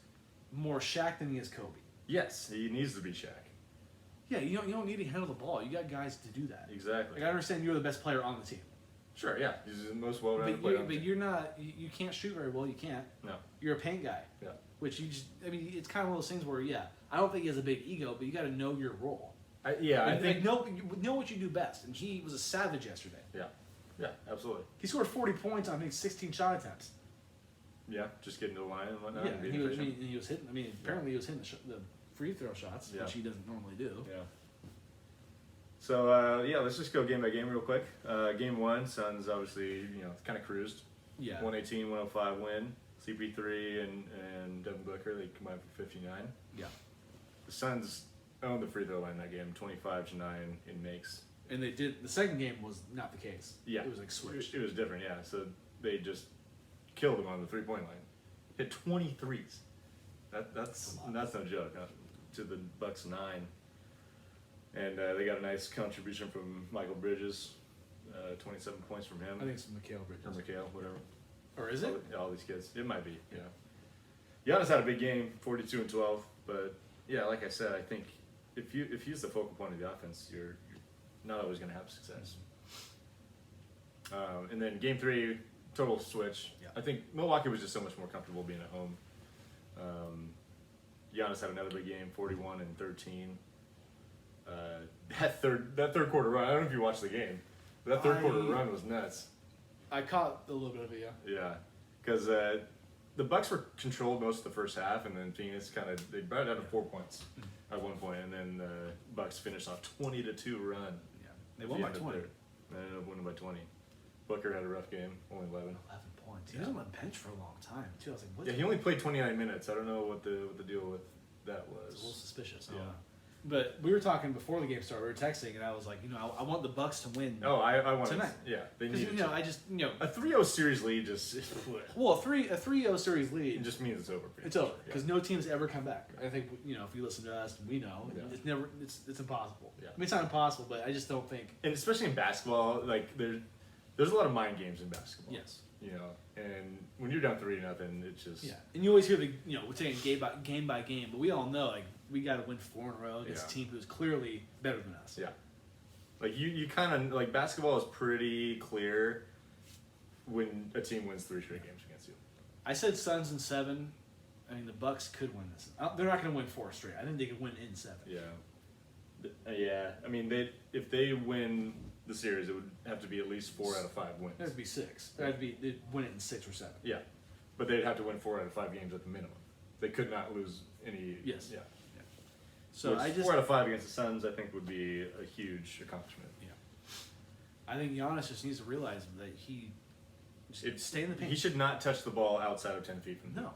more Shaq than he is Kobe.
Yes, he needs to be Shaq.
Yeah, you don't need to handle the ball. You got guys to do that.
Exactly.
Like, I understand you're the best player on the team.
Sure, yeah, he's the most well-rounded player.
But you're not. You can't shoot very well. You can't.
No.
You're a paint guy.
Yeah.
Which you just. I mean, it's kind of one of those things where I don't think he has a big ego, but you got to know your role.
I think
know what you do best, and he was a savage yesterday.
Yeah, absolutely.
He scored 40 points on 16 shot attempts.
Yeah, just getting to the line and whatnot.
Yeah,
and
he was hitting. I mean, apparently he was hitting the free throw shots, which he doesn't normally do.
Yeah. So let's just go game by game real quick. Game 1, Suns obviously kind of cruised.
Yeah.
118-105 win. CP3 and Devin Booker, they combined for 59.
Yeah.
The Suns owned the free throw line that game, 25-9 in makes.
And they did. The second game was not the case.
Yeah.
It was like switched.
It was different, yeah. So they just killed him on the 3-point line. Hit 23s. That's no joke. To the Bucks 9. And they got a nice contribution from Michael Bridges. 27 points from him.
I think it's Mikal Bridges.
Or Mikal, whatever.
Or is it?
All these kids. It might be, yeah. Giannis had a big game, 42-12. But, yeah, like I said, I think if he's the focal point of the offense, you're not always going to have success. And then game 3, total switch.
Yeah.
I think Milwaukee was just so much more comfortable being at home. Giannis had another big game, 41 and 13. That third quarter run, I don't know if you watched the game, but that third quarter run was nuts.
I caught a little bit of it, yeah.
Yeah, because the Bucks were controlled most of the first half, and then Phoenix they brought it down to 4 points at one point, and then the Bucks finished off 20-2 run.
Yeah, they won by 20.
They ended up winning by 20. Booker had a rough game, only 11.
11 points. He was on the bench for a long time too. I was like, what?
Yeah, he only played 29 minutes. I don't know what the deal with that was.
It's a little suspicious.
Yeah.
But we were talking before the game started. We were texting, and I was like, I want the Bucks to win.
Oh, I want
tonight.
Yeah, they need
to. I just
a 3-0 series lead just.
Well, a 3-0 series lead.
It just means it's over.
It's over because no team's ever come back. I think if you listen to us, we know it's never. It's impossible.
Yeah.
I mean, it's not impossible, but I just don't think.
And especially in basketball, like there's a lot of mind games in basketball.
Yes.
And when you're down 3-0, it's just
And you always hear we're saying game by game, but we all know we got to win 4 in a row against a team who's clearly better than us.
Yeah. Like you kind of like basketball is pretty clear when a team wins 3 straight games against you.
I said Suns in 7. I mean the Bucks could win this. They're not going to win 4 straight. I think they could win in 7.
Yeah. Yeah. I mean if they win the series, it would have to be at least 4 out of 5 wins.
It would be 6. They'd win it in 6 or 7.
Yeah, but they'd have to win 4 out of 5 games at the minimum. They could not lose any.
Yes.
Yeah.
So
4 out of 5 against the Suns, I think, would be a huge accomplishment.
Yeah. I think Giannis just needs to realize that he stay in the paint.
He should not touch the ball outside of 10 feet from the
No.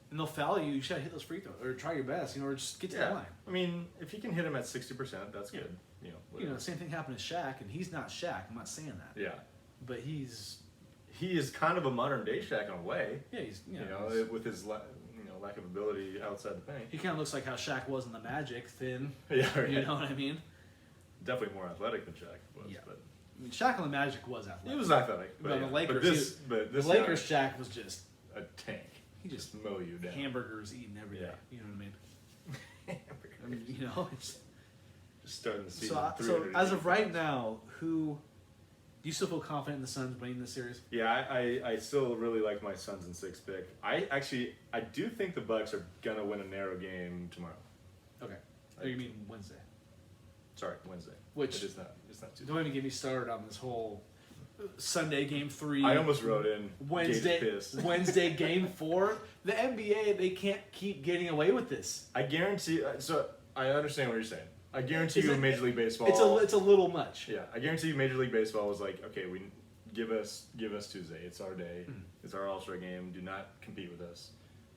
And they'll foul you. You should hit those free throws or try your best, or just get to the line.
I mean, if he can hit him at 60%, that's good.
The same thing happened to Shaq, and he's not Shaq. I'm not saying that.
Yeah.
But he
is kind of a modern day Shaq in a way.
Yeah, he's
with his lack of ability outside the paint.
He kind of looks like how Shaq was in the Magic, thin.
Yeah, right.
You know what I mean?
Definitely more athletic than Shaq was.
Yeah.
But
I mean, Shaq on the Magic was athletic.
he was athletic,
but the Lakers,
this
the Lakers Shaq was just
a tank.
He just
mow you down.
Hamburgers eating every day.
Yeah.
You know what I mean? It's
just starting the season.
So as of right now, do you still feel confident in the Suns winning this series?
Yeah, I still really like my Suns in 6 pick. I do think the Bucks are gonna win a narrow game tomorrow.
Okay. Oh, you mean Wednesday?
Sorry, Wednesday.
Which
it's not Tuesday.
Don't even get me started on this whole Sunday game 3.
I almost wrote in
Wednesday game 4. The NBA, they can't keep getting away with this.
I guarantee. So I understand what you're saying. I guarantee you, Major League Baseball.
It's a little much.
Yeah, I guarantee you, Major League Baseball was like, okay, we give us Tuesday. It's our day. It's our All-Star game. Do not compete with us.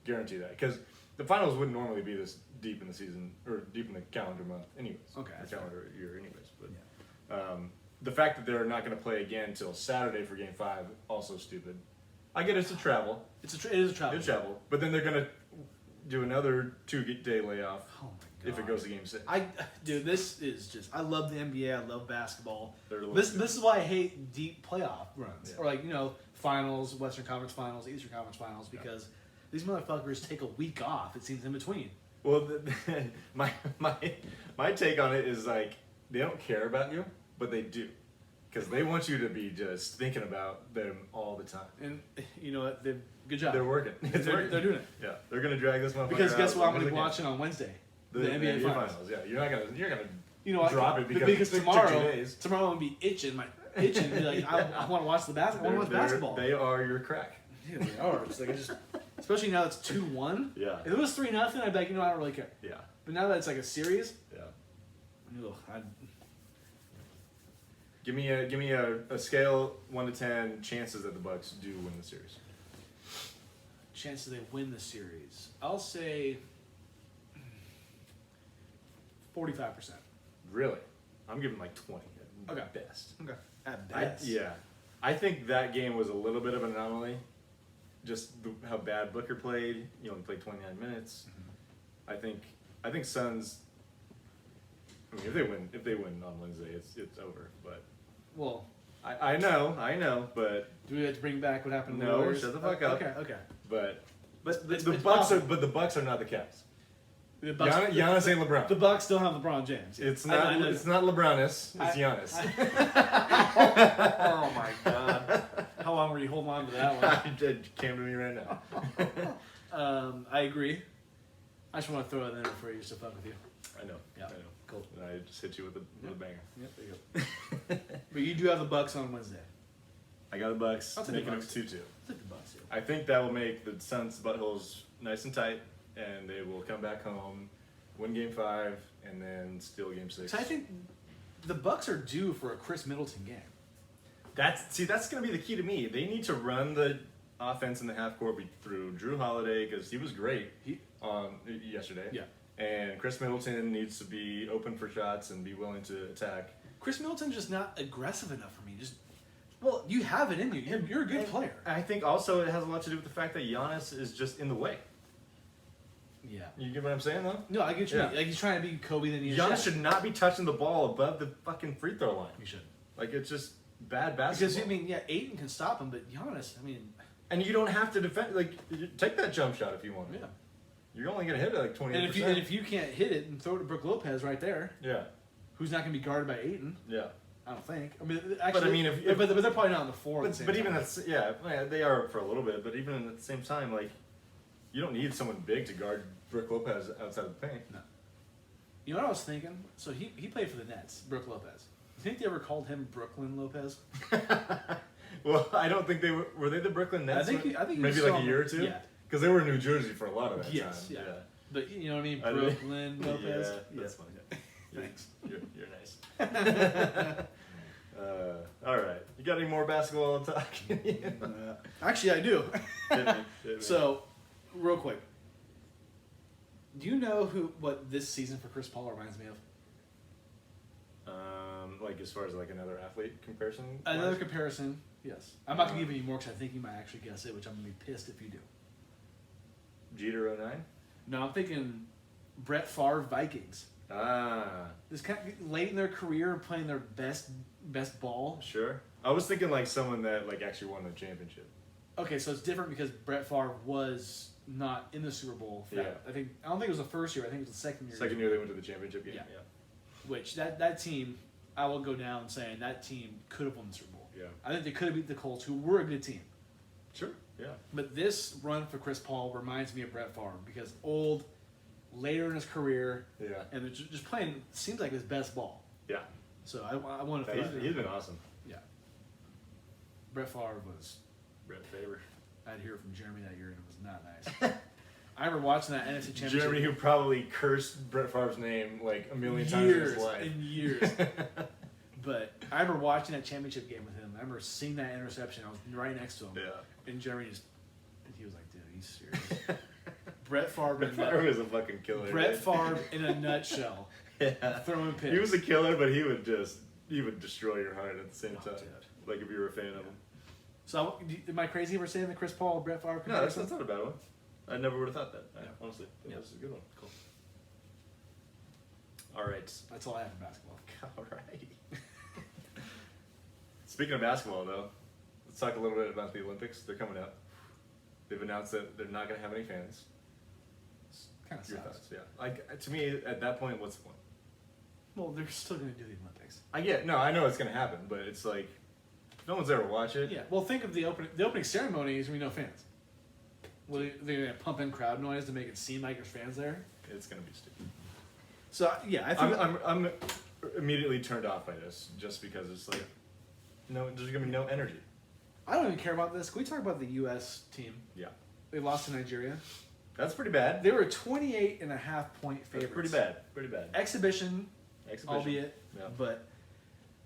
Guarantee that, because the finals wouldn't normally be this deep in the season or deep in the calendar month, anyways.
Okay,
the
that's
calendar year, anyways. But the fact that they're not going to play again until Saturday for Game 5 also stupid. I get it's a travel.
It is a travel.
It's travel, but then they're going to do another 2-day layoff.
Oh my God.
If it goes to Game 6.
Dude, this is just. I love the NBA. I love basketball.
This
is why I hate deep playoff runs,
Yeah.
or like finals, Western Conference Finals, Eastern Conference Finals, because these motherfuckers take a week off. It seems in between.
Well, my take on it is like they don't care about you, but they do, because they want you to be just thinking about them all the time.
And you know what? Good job.
They're working.
They're doing it.
Yeah, they're gonna drag this motherfucker
Because guess
out
what? I'm
as
gonna be
they can.
watching on Wednesday. The
NBA
NBA Finals.
Yeah, you're gonna
What?
drop it because it took 2
tomorrow
days.
I'm gonna be itching. Be like, I want to watch the basketball. I want to watch basketball.
They are your crack.
Yeah, they are. It's like especially now it's 2-1.
Yeah.
If it was 3-0, I'd be like, I don't really care.
Yeah.
But now that it's like a series,
Yeah. Give me a scale 1 to 10 chances that the Bucks do win the series.
chances they win the series, I'll say 45%.
Really? I'm giving like 20 at
Okay.
best.
Okay. At best.
I think that game was a little bit of an anomaly. Just how bad Booker played. He only played 29 minutes.
Mm-hmm.
I think Suns. I mean, if they win on Wednesday, it's over. But
Well,
I know, but
do we have to bring back what happened? to the
no,
Warriors?
shut the fuck up.
Okay.
But
It's
the Bucks are not the Cavs.
The Bucks,
Giannis ain't LeBron.
the Bucks don't have LeBron James.
It's
I
not.
know.
It's not LeBronis. It's Giannis.
Oh my God! How long were you holding on to that one?
It came to me right now.
I agree. I just want to throw it in there for you just to fuck with you.
I know.
Yeah.
I know.
Cool.
And I just hit you with a banger.
Yep, there you go. But you do have the Bucks on Wednesday.
I got the Bucks
I'll take
making
the
it
Bucks.
2-2.
I'll take the Bucks here.
I think that will make the Suns' buttholes nice and tight, and they will come back home, win Game 5, and then steal Game 6.
So I think the Bucks are due for a Chris Middleton game.
That's going to be the key to me. They need to run the offense in the half court through Drew Holiday because he was great on yesterday.
Yeah.
And Chris Middleton needs to be open for shots and be willing to attack.
Chris Middleton's just not aggressive enough for me. Well, you have it in you. You're a good player.
I think also it has a lot to do with the fact that Giannis is just in the way.
Yeah.
You get what I'm saying, though?
No, I get you.
Yeah.
Like he's trying to be Kobe, then he's
Giannis should not be touching the ball above the fucking free throw line.
You should.
Like, it's just bad basketball.
Because Ayton can stop him, but Giannis,
And you don't have to defend. Like, take that jump shot if you want.
yeah.
You're only gonna hit it like 28%.
And if you can't hit it and throw it to Brook Lopez right there,
yeah,
who's not going to be guarded by Ayton?
yeah.
I don't think. Actually,
if
but they're probably not on the floor.
but even that's they are for a little bit. But even at the same time, like, you don't need someone big to guard Brook Lopez outside the paint.
No. You know what I was thinking? So he played for the Nets, Brook Lopez. You think they ever called him Brooklyn Lopez?
Well, I don't think they were they the Brooklyn Nets?
I think he
maybe
was
like a
still-
year or two.
yeah.
Because they were in New Jersey for a lot of that
Yes,
time.
yeah. But you know what I mean?
I mean-
Brooklyn Lopez.
Yeah, that's funny.
Thanks.
You're nice. All right. You got any more basketball to talk?
Actually, I do.
Hit me.
So, real quick, do you know what this season for Chris Paul reminds me of?
Like as far as like another athlete comparison.
Another comparison. Yes. I'm not gonna give you any more because I think you might actually guess it, which I'm gonna be pissed if you do.
Jeter 09.
No, I'm thinking Brett Favre Vikings. This kind of late in their career, playing their best ball.
Sure. I was thinking like someone that like actually won the championship.
Okay, so it's different because Brett Favre was not in the Super Bowl. For that. I don't think it was the first year. I think it was the second year.
Second year they went to the championship game.
Yeah. Which that team, I will go down saying that team could have won the Super Bowl.
Yeah.
I think they could have beat the Colts, who were a good team.
Sure. Yeah.
But this run for Chris Paul reminds me of Brett Favre because old, later in his career,
Yeah.
and they're just playing seems like his best ball.
Yeah.
So I want to throw that.
He's been awesome.
Yeah. Brett Favre was.
Brett Favre.
I'd hear from Jeremy that year, and it was not nice. I remember watching that NFC Championship.
Jeremy, who probably cursed Brett Favre's name like a million times in his life.
And years. But I remember watching that championship game with him. I remember seeing that interception. I was right next to him.
Yeah.
And Jeremy he was like, dude, are you serious? Brett Favre.
Brett Favre was a fucking killer.
Brett Favre in a nutshell.
Yeah.
Throwing picks.
He was a killer, but he would destroy your heart at the same time.
Dude.
Like if you were a fan of him.
So am I crazy for saying the Chris Paul Brett Favre
No, that's not a bad one. I never would have thought that.
Yeah.
Honestly,
Yeah.
This is a good one.
Cool.
All right.
That's all I have for basketball.
All right. Speaking of basketball, though, let's talk a little bit about the Olympics. They're coming up. They've announced that they're not going to have any fans.
Kind of
Your
sucks.
thoughts? Yeah. Like to me, at that point, what's the point?
Well, they're still going to do the Olympics.
I know it's going to happen, but it's like no one's ever watch it.
Yeah. Well, think of the opening ceremony is going to be no fans. Well, they're going to pump in crowd noise to make it seem like there's fans there.
It's going to be stupid.
So yeah, I think
I'm immediately turned off by this just because it's like no, there's going to be no energy.
I don't even care about this. Can we talk about the U.S. team?
Yeah.
They lost to Nigeria.
That's pretty bad.
They were 28.5-point favorites.
That's pretty bad. Pretty bad.
Exhibition. Albeit,
Yeah.
but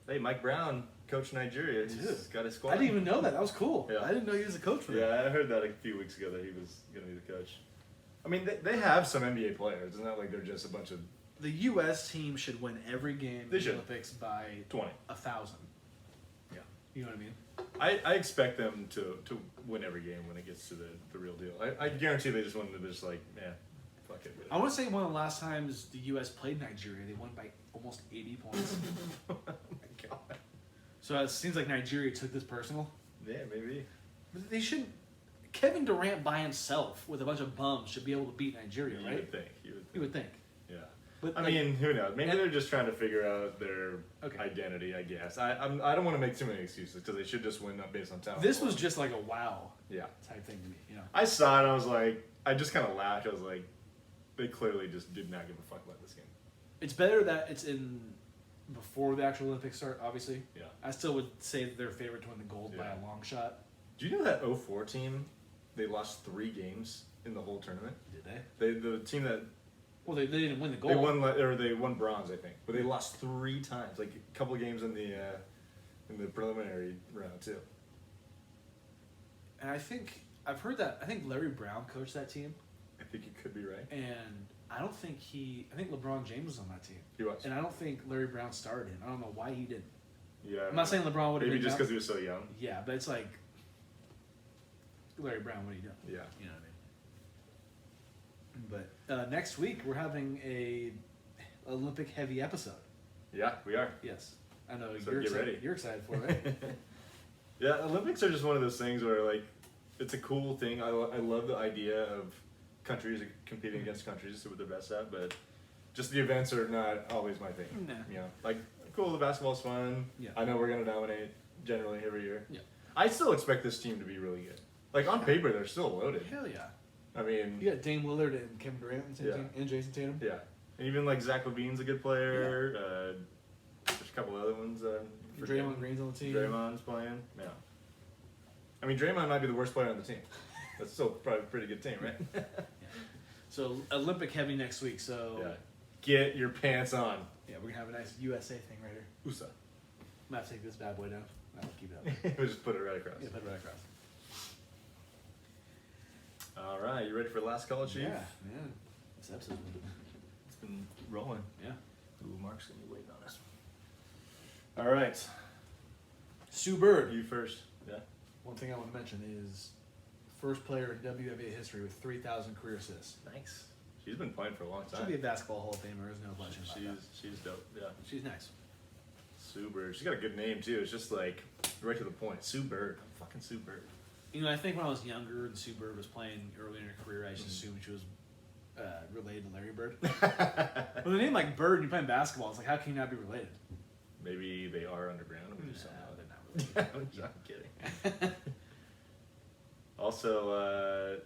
hey, Mike Brown, coach Nigeria, he's got a squad.
I didn't even know that. That was cool.
Yeah.
I didn't know he was a coach for them.
Yeah, I heard that a few weeks ago that he was going to be the coach. I mean, they have some NBA players. It's not like they're just a bunch of
The U.S. team should win every game in
They
the
should.
Olympics by
20.
1,000.
Yeah.
You know what I mean?
I expect them to win every game when it gets to the real deal. I guarantee they just wanted to just like, fuck it.
I want to say one of the last times the U.S. played Nigeria, they won by almost 80 points.
Oh my god.
So it seems like Nigeria took this personal.
Yeah, maybe.
But they shouldn't. Kevin Durant by himself with a bunch of bums should be able to beat Nigeria,
You
right?
would think.
You would think.
Yeah.
But
I
like,
mean, who knows? Maybe they're just trying to figure out their
Okay.
identity, I guess. I don't want to make too many excuses because they should just win based on talent.
this was just like a wow
Yeah.
type thing to me. You know.
I saw it. I was like, I just kind of laughed. I was like, they clearly just did not give a fuck about this game.
It's better that it's in before the actual Olympics start, obviously.
Yeah.
I still would say that they're favored to win the gold by
Yeah.
a long shot.
Do you know that 04 team? They lost 3 games in the whole tournament.
Did they?
The team that
Well, they didn't win the gold.
they won bronze, I think, but they lost 3 times, like a couple of games in the preliminary round too.
And I think I've heard that. I think Larry Brown coached that team,
I think you could be right.
and I don't think I think LeBron James was on that team,
He was.
and I don't think Larry Brown started him. I don't know why he didn't.
Yeah.
I'm not saying LeBron would have
maybe
been
just
down-
because he was so young.
Yeah, but it's like Larry Brown. What are you doing?
Yeah.
You know what I mean? But next week we're having a Olympic heavy episode.
Yeah, we are.
Yes, I know
So
you're
get
excited.
ready.
You're excited for it, right?
Yeah, Olympics are just one of those things where like it's a cool thing. I love the idea of countries competing against countries to see what they're best at, but just the events are not always my thing.
Nah.
You know, like cool, the basketball's fun.
Yeah.
I know we're gonna dominate generally every year.
Yeah.
I still expect this team to be really good. Like on paper, they're still loaded.
Hell yeah!
I mean,
You got Dame Lillard and Kevin Durant on the same
Yeah.
team, and Jason Tatum.
yeah, and even like Zach LaVine's a good player. There's a couple other ones.
Draymond Green's on the team.
Draymond's playing. Yeah. I mean, Draymond might be the worst player on the team. That's still probably a pretty good team, right?
Yeah. So Olympic heavy next week. So
Yeah. Get your pants on.
yeah, we're gonna have a nice USA thing right here.
USA.
I'm gonna have to take this bad boy down. I'll keep it up.
We'll just put it right across.
Yeah, put it right across.
All right, you ready for the last call, Chief?
Yeah, man. This episode's been
It's been rolling.
yeah.
Ooh, Mark's gonna be waiting on us. All right,
Sue Bird.
you first. Yeah.
One thing I want to mention is first player in WNBA history with 3,000 career assists.
Nice. She's been playing for a long
She'll be a
time.
basketball Hall of Famer. There's no question about that.
She's dope. Yeah.
She's nice.
Sue Bird. She's got a good name too. It's just like right to the point. Sue Bird. I'm fucking Sue Bird.
You know, I think when I was younger and Sue Bird was playing early in her career, I just assumed she was related to Larry Bird. With a name like Bird and you're playing basketball, it's like, how can you not be related?
Maybe they are underground. And we just don't know.
they're not related.
I'm kidding. Also,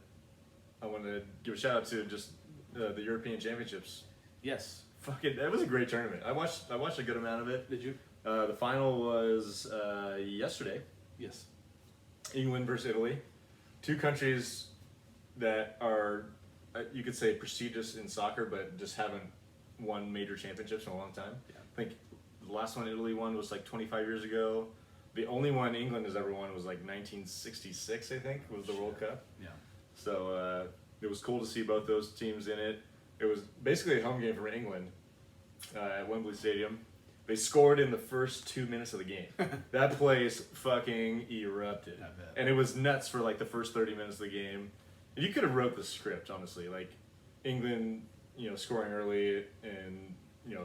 I want to give a shout out to just the European Championships.
Yes.
Fucking, that was a great tournament. I watched a good amount of it.
Did you?
The final was yesterday.
Yes.
England versus Italy, 2 countries that are, you could say, prestigious in soccer, but just haven't won major championships in a long time.
Yeah.
I think the last one Italy won was like 25 years ago. The only one England has ever won was like 1966, I think, was the World Cup.
Yeah.
So It was cool to see both those teams in it. It was basically a home game for England at Wembley Stadium. They scored in the first 2 minutes of the game. That place fucking erupted.
I bet.
And it was nuts for like the first 30 minutes of the game. You could have wrote the script, honestly. Like England, scoring early and,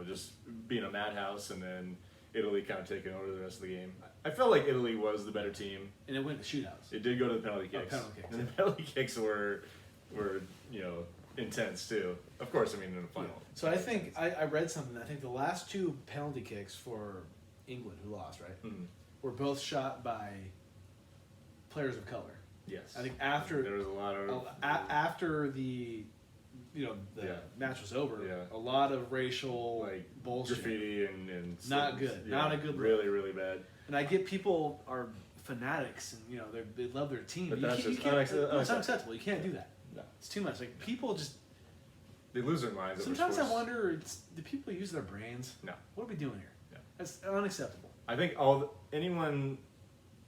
just being a madhouse, and then Italy kind of taking over the rest of the game. I felt like Italy was the better team.
And it went to shootouts.
It did go to the penalty kicks.
Penalty kicks.
And the penalty kicks were intense too. Of course, in the final.
Yeah. So I think I read something. I think the last 2 penalty kicks for England, who lost, right, were both shot by players of color.
Yes.
I think after
there was a lot of
after the match was over, a lot of racial bullshit,
graffiti and
not good, not a good
really really bad.
And I get people are fanatics and they love their team.
But that's just
it's unacceptable. You can't do that.
No.
It's too much. Like people just
they lose their minds.
Sometimes I wonder, do people use their brains?
No.
What are we doing here?
Yeah.
That's unacceptable.
I think anyone.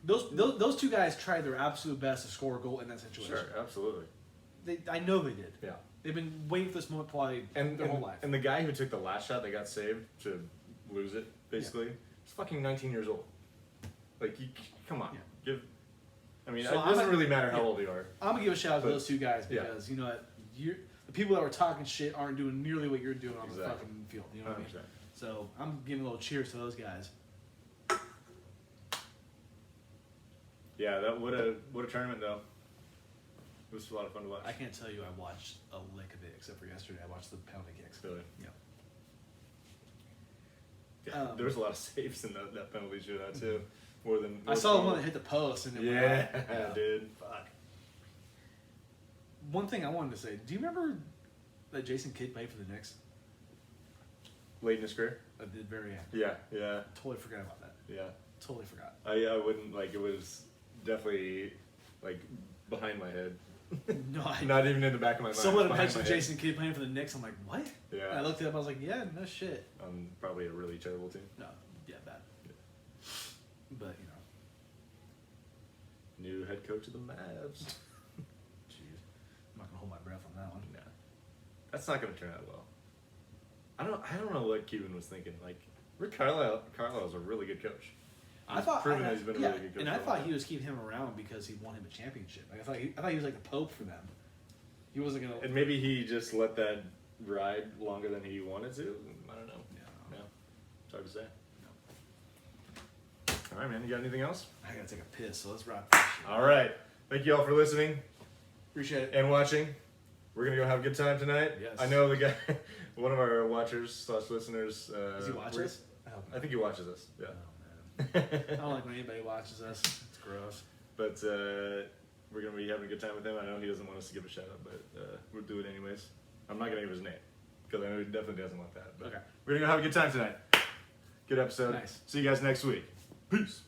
Those 2 guys tried their absolute best to score a goal in that situation.
Sure, absolutely.
I know they did.
Yeah.
They've been waiting for this moment probably their whole life.
And the guy who took the last shot that got saved to lose it, basically, is fucking 19 years old. Like, come on.
Yeah.
It doesn't really matter how old you are.
I'm going to give a shout out to those 2 guys because, the people that were talking shit aren't doing nearly what you're doing on the fucking field. You know what I mean? So I'm giving a little cheers to those guys.
Yeah, what a tournament though. It was a lot of fun to watch.
I can't tell you I watched a lick of it except for yesterday. I watched the penalty kicks.
Really?
Yeah.
There was a lot of saves in that penalty shootout too. More than
I saw the one that hit the post and it went out.
Dude.
Fuck. One thing I wanted to say. Do you remember that Jason Kidd played for the Knicks?
Late in his career?
At the very end.
Yeah.
Totally forgot about that.
Yeah.
Totally forgot.
I wouldn't it was definitely behind my head.
No,
not even in the back of my mind.
Someone mentioned Jason Kidd playing for the Knicks. I'm like, what?
Yeah.
And I looked it up. I was like, yeah, no shit.
Probably a really terrible team.
No, bad. Yeah. But
new head coach of the Mavs.
Jeez, I'm not gonna hold my breath on that one.
No, that's not gonna turn out well. I don't know what Cuban was thinking. Rick Carlisle's a really good coach.
I thought
proven that he's been a really good coach.
And I thought he was keeping him around because he won him a championship. I thought he was like the Pope for them. He wasn't gonna.
And maybe he just let that ride longer than he wanted to. I don't know.
Yeah.
No. It's hard to say. No. All right, man. You got anything else?
I gotta take a piss, so let's wrap this shit.
All right. Thank you all for listening.
Appreciate it.
And watching. We're gonna go have a good time tonight.
Yes.
I know the guy, one of our watchers/listeners.
Does he watch us?
I think he watches us. Yeah.
Oh, man. I don't like when anybody watches us. It's gross.
But we're gonna be having a good time with him. I know he doesn't want us to give a shout out, but we'll do it anyways. I'm not gonna give his name because I know he definitely doesn't want that. But
okay.
We're gonna go have a good time tonight. Good episode.
Nice.
See you guys next week. Peace.